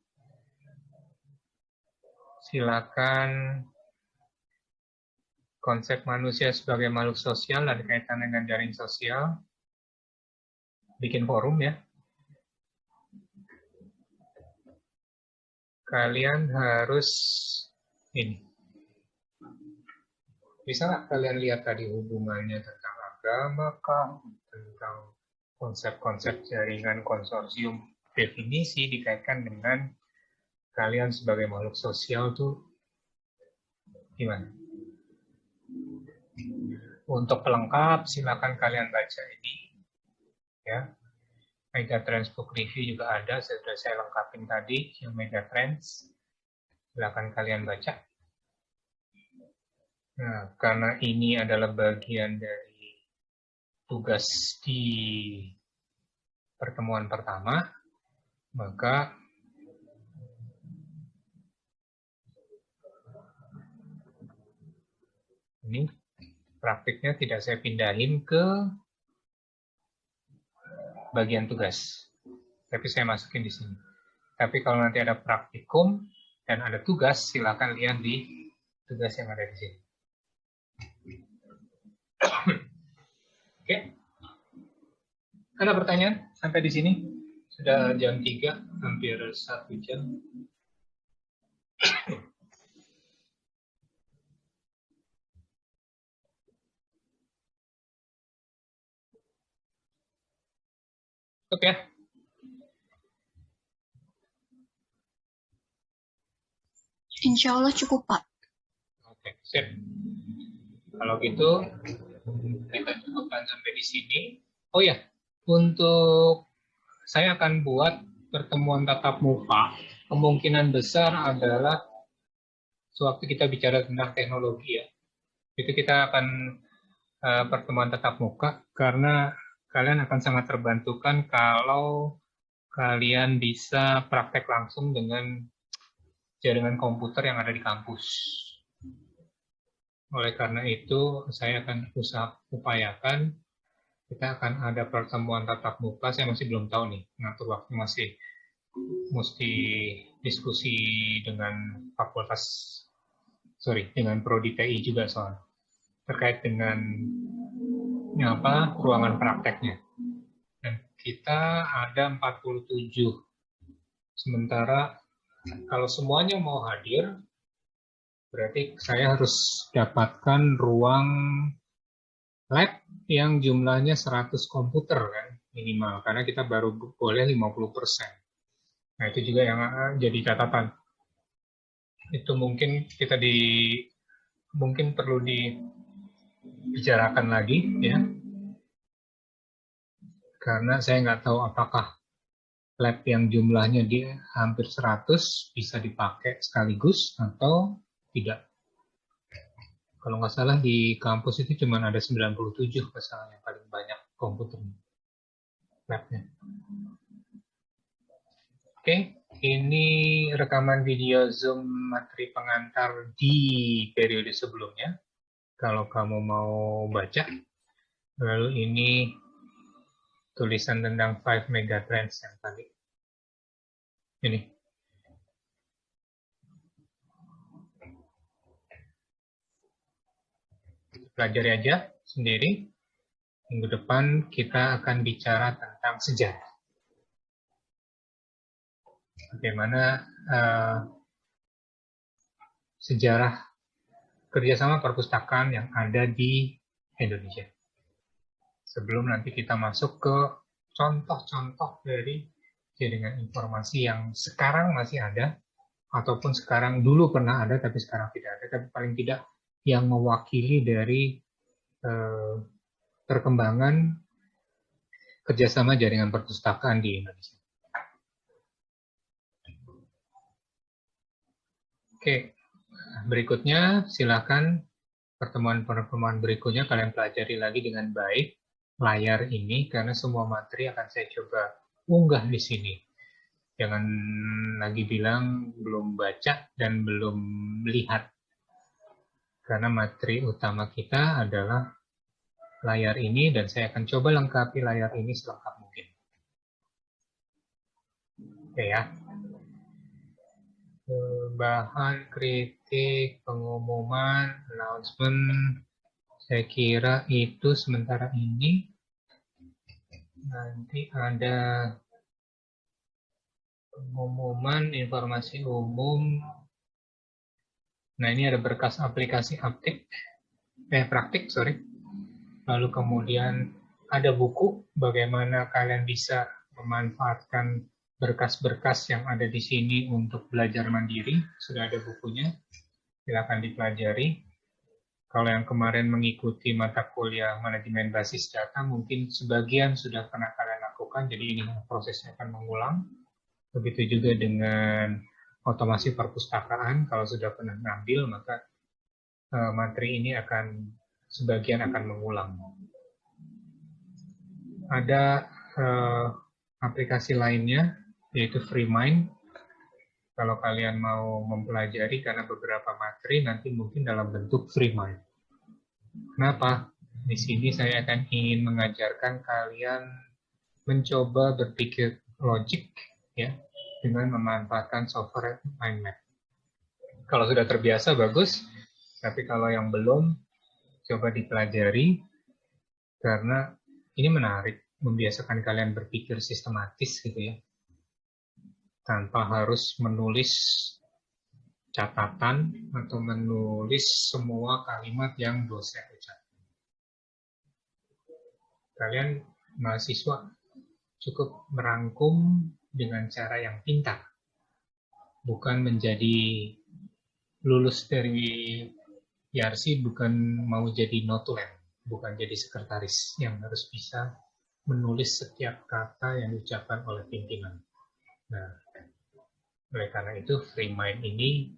Silakan konsep manusia sebagai makhluk sosial dan kaitan dengan jaring sosial. Bikin forum ya. Kalian harus ini. Bisa nggak kalian lihat tadi hubungannya tentang agama kah, tentang konsep-konsep jaringan konsorsium, definisi dikaitkan dengan kalian sebagai makhluk sosial tuh gimana? Untuk pelengkap silakan kalian baca ini ya. Megatrends Book Review juga ada, sudah saya lengkapin tadi yang Megatrends. Silakan kalian baca. Nah, karena ini adalah bagian dari tugas di pertemuan pertama, maka ini praktiknya tidak saya pindahin ke bagian tugas, tapi saya masukin di sini. Tapi kalau nanti ada praktikum dan ada tugas, silakan lihat di tugas yang ada di sini. Oke. Ada pertanyaan sampai di sini? Sudah jam 3, hampir 1 jam. Oke. Insya Allah cukup, Pak. Oke, sip. Kalau gitu, kita cukupkan sampai di sini. Oh ya, untuk saya akan buat pertemuan tatap muka. Kemungkinan besar adalah sewaktu kita bicara tentang teknologi ya. Itu kita akan pertemuan tatap muka karena kalian akan sangat terbantukan kalau kalian bisa praktek langsung dengan jaringan komputer yang ada di kampus. Oleh karena itu, saya akan upayakan kita akan ada pertemuan tatap muka. Saya masih belum tahu nih, ngatur waktu masih mesti diskusi dengan dengan Prodi TI juga soal terkait dengan ruangan prakteknya. Dan kita ada 47. Sementara kalau semuanya mau hadir, Berarti saya harus dapatkan ruang lab yang jumlahnya 100 komputer kan, minimal. Karena kita baru boleh 50%. Nah, itu juga yang jadi catatan. Itu mungkin mungkin perlu dibicarakan lagi, ya. Karena saya nggak tahu apakah lab yang jumlahnya di hampir 100 bisa dipakai sekaligus atau tidak. Kalau nggak salah di kampus itu cuma ada 97 misalnya paling banyak komputer labnya. Oke, ini rekaman video Zoom materi pengantar di periode sebelumnya. Kalau kamu mau baca, lalu ini tulisan tentang 5 megatrends yang tadi. Ini. Pelajari aja sendiri. Minggu depan kita akan bicara tentang sejarah. Bagaimana sejarah kerjasama perpustakaan yang ada di Indonesia. Sebelum nanti kita masuk ke contoh-contoh dari jaringan informasi yang sekarang masih ada, ataupun sekarang dulu pernah ada tapi sekarang tidak ada, tapi paling tidak yang mewakili dari perkembangan kerjasama jaringan perpustakaan di Indonesia. Oke, berikutnya silakan pertemuan-pertemuan berikutnya kalian pelajari lagi dengan baik layar ini, karena semua materi akan saya coba unggah di sini. Jangan lagi bilang belum baca dan belum lihat, karena materi utama kita adalah layar ini, dan saya akan coba lengkapi layar ini selengkap mungkin. Oke ya. Bahan, kritik, pengumuman, announcement, saya kira itu sementara ini. Nanti ada pengumuman, informasi umum. Nah, ini ada berkas aplikasi praktik. Lalu kemudian ada buku, bagaimana kalian bisa memanfaatkan berkas-berkas yang ada di sini untuk belajar mandiri. Sudah ada bukunya, silakan dipelajari. Kalau yang kemarin mengikuti mata kuliah manajemen basis data, mungkin sebagian sudah pernah kalian lakukan, jadi ini prosesnya akan mengulang. Begitu juga dengan otomasi perpustakaan, kalau sudah pernah ngambil, maka materi ini sebagian akan mengulang. Ada aplikasi lainnya, yaitu FreeMind. Kalau kalian mau mempelajari, karena beberapa materi nanti mungkin dalam bentuk FreeMind. Kenapa? Di sini saya akan ingin mengajarkan kalian mencoba berpikir logik, ya, dengan memanfaatkan software mind map. Kalau sudah terbiasa bagus, tapi kalau yang belum, coba dipelajari, karena ini menarik, membiasakan kalian berpikir sistematis gitu ya, tanpa harus menulis catatan atau menulis semua kalimat yang dosen ucapkan. Kalian mahasiswa cukup merangkum dengan cara yang pintar, bukan menjadi lulus dari YRC, bukan mau jadi notulen, bukan jadi sekretaris yang harus bisa menulis setiap kata yang diucapkan oleh pimpinan. Nah, oleh karena itu FreeMind ini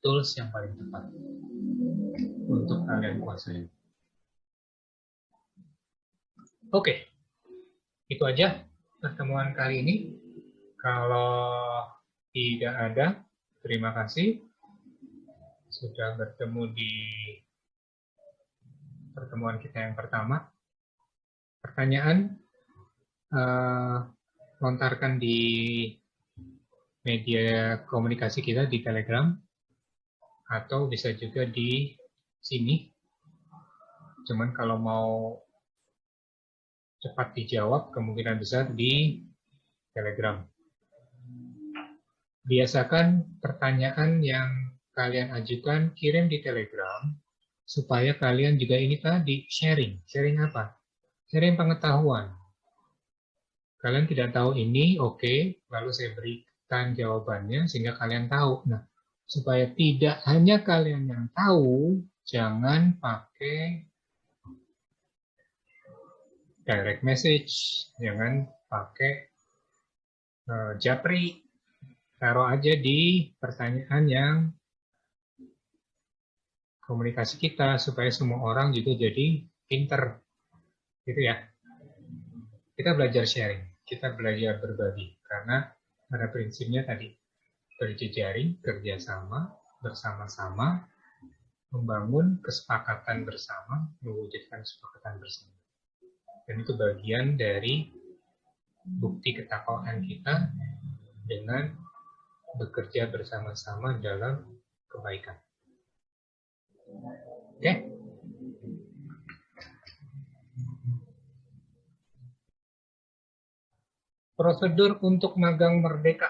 tools yang paling tepat untuk kalian kuasai. Oke, itu aja pertemuan kali ini. Kalau tidak ada, terima kasih sudah bertemu di pertemuan kita yang pertama. Pertanyaan lontarkan di media komunikasi kita di Telegram, atau bisa juga di sini. Cuman kalau mau cepat dijawab, kemungkinan besar di Telegram. Biasakan pertanyaan yang kalian ajukan, kirim di Telegram, supaya kalian juga ini tadi sharing. Sharing apa? Sharing pengetahuan. Kalian tidak tahu ini, oke, lalu saya berikan jawabannya sehingga kalian tahu. Nah, supaya tidak hanya kalian yang tahu, jangan pakai direct message, jangan pakai japri, taruh aja di pertanyaan yang komunikasi kita supaya semua orang juga jadi pinter, gitu ya. Kita belajar sharing, kita belajar berbagi, karena pada prinsipnya tadi berjejaring, kerjasama, bersama-sama, membangun kesepakatan bersama, mewujudkan kesepakatan bersama. Dan itu bagian dari bukti ketakwaan kita dengan bekerja bersama-sama dalam kebaikan. Oke? Prosedur untuk magang merdeka.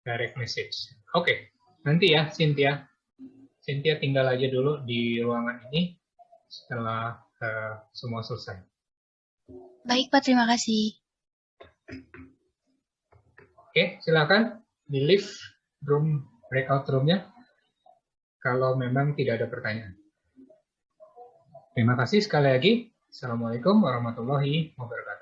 Direct message. Oke, nanti ya Cynthia. Cynthia tinggal aja dulu di ruangan ini setelah semua selesai. Baik, Pak. Terima kasih. Oke, silakan di lift room, breakout room-nya kalau memang tidak ada pertanyaan. Terima kasih sekali lagi. Assalamualaikum warahmatullahi wabarakatuh.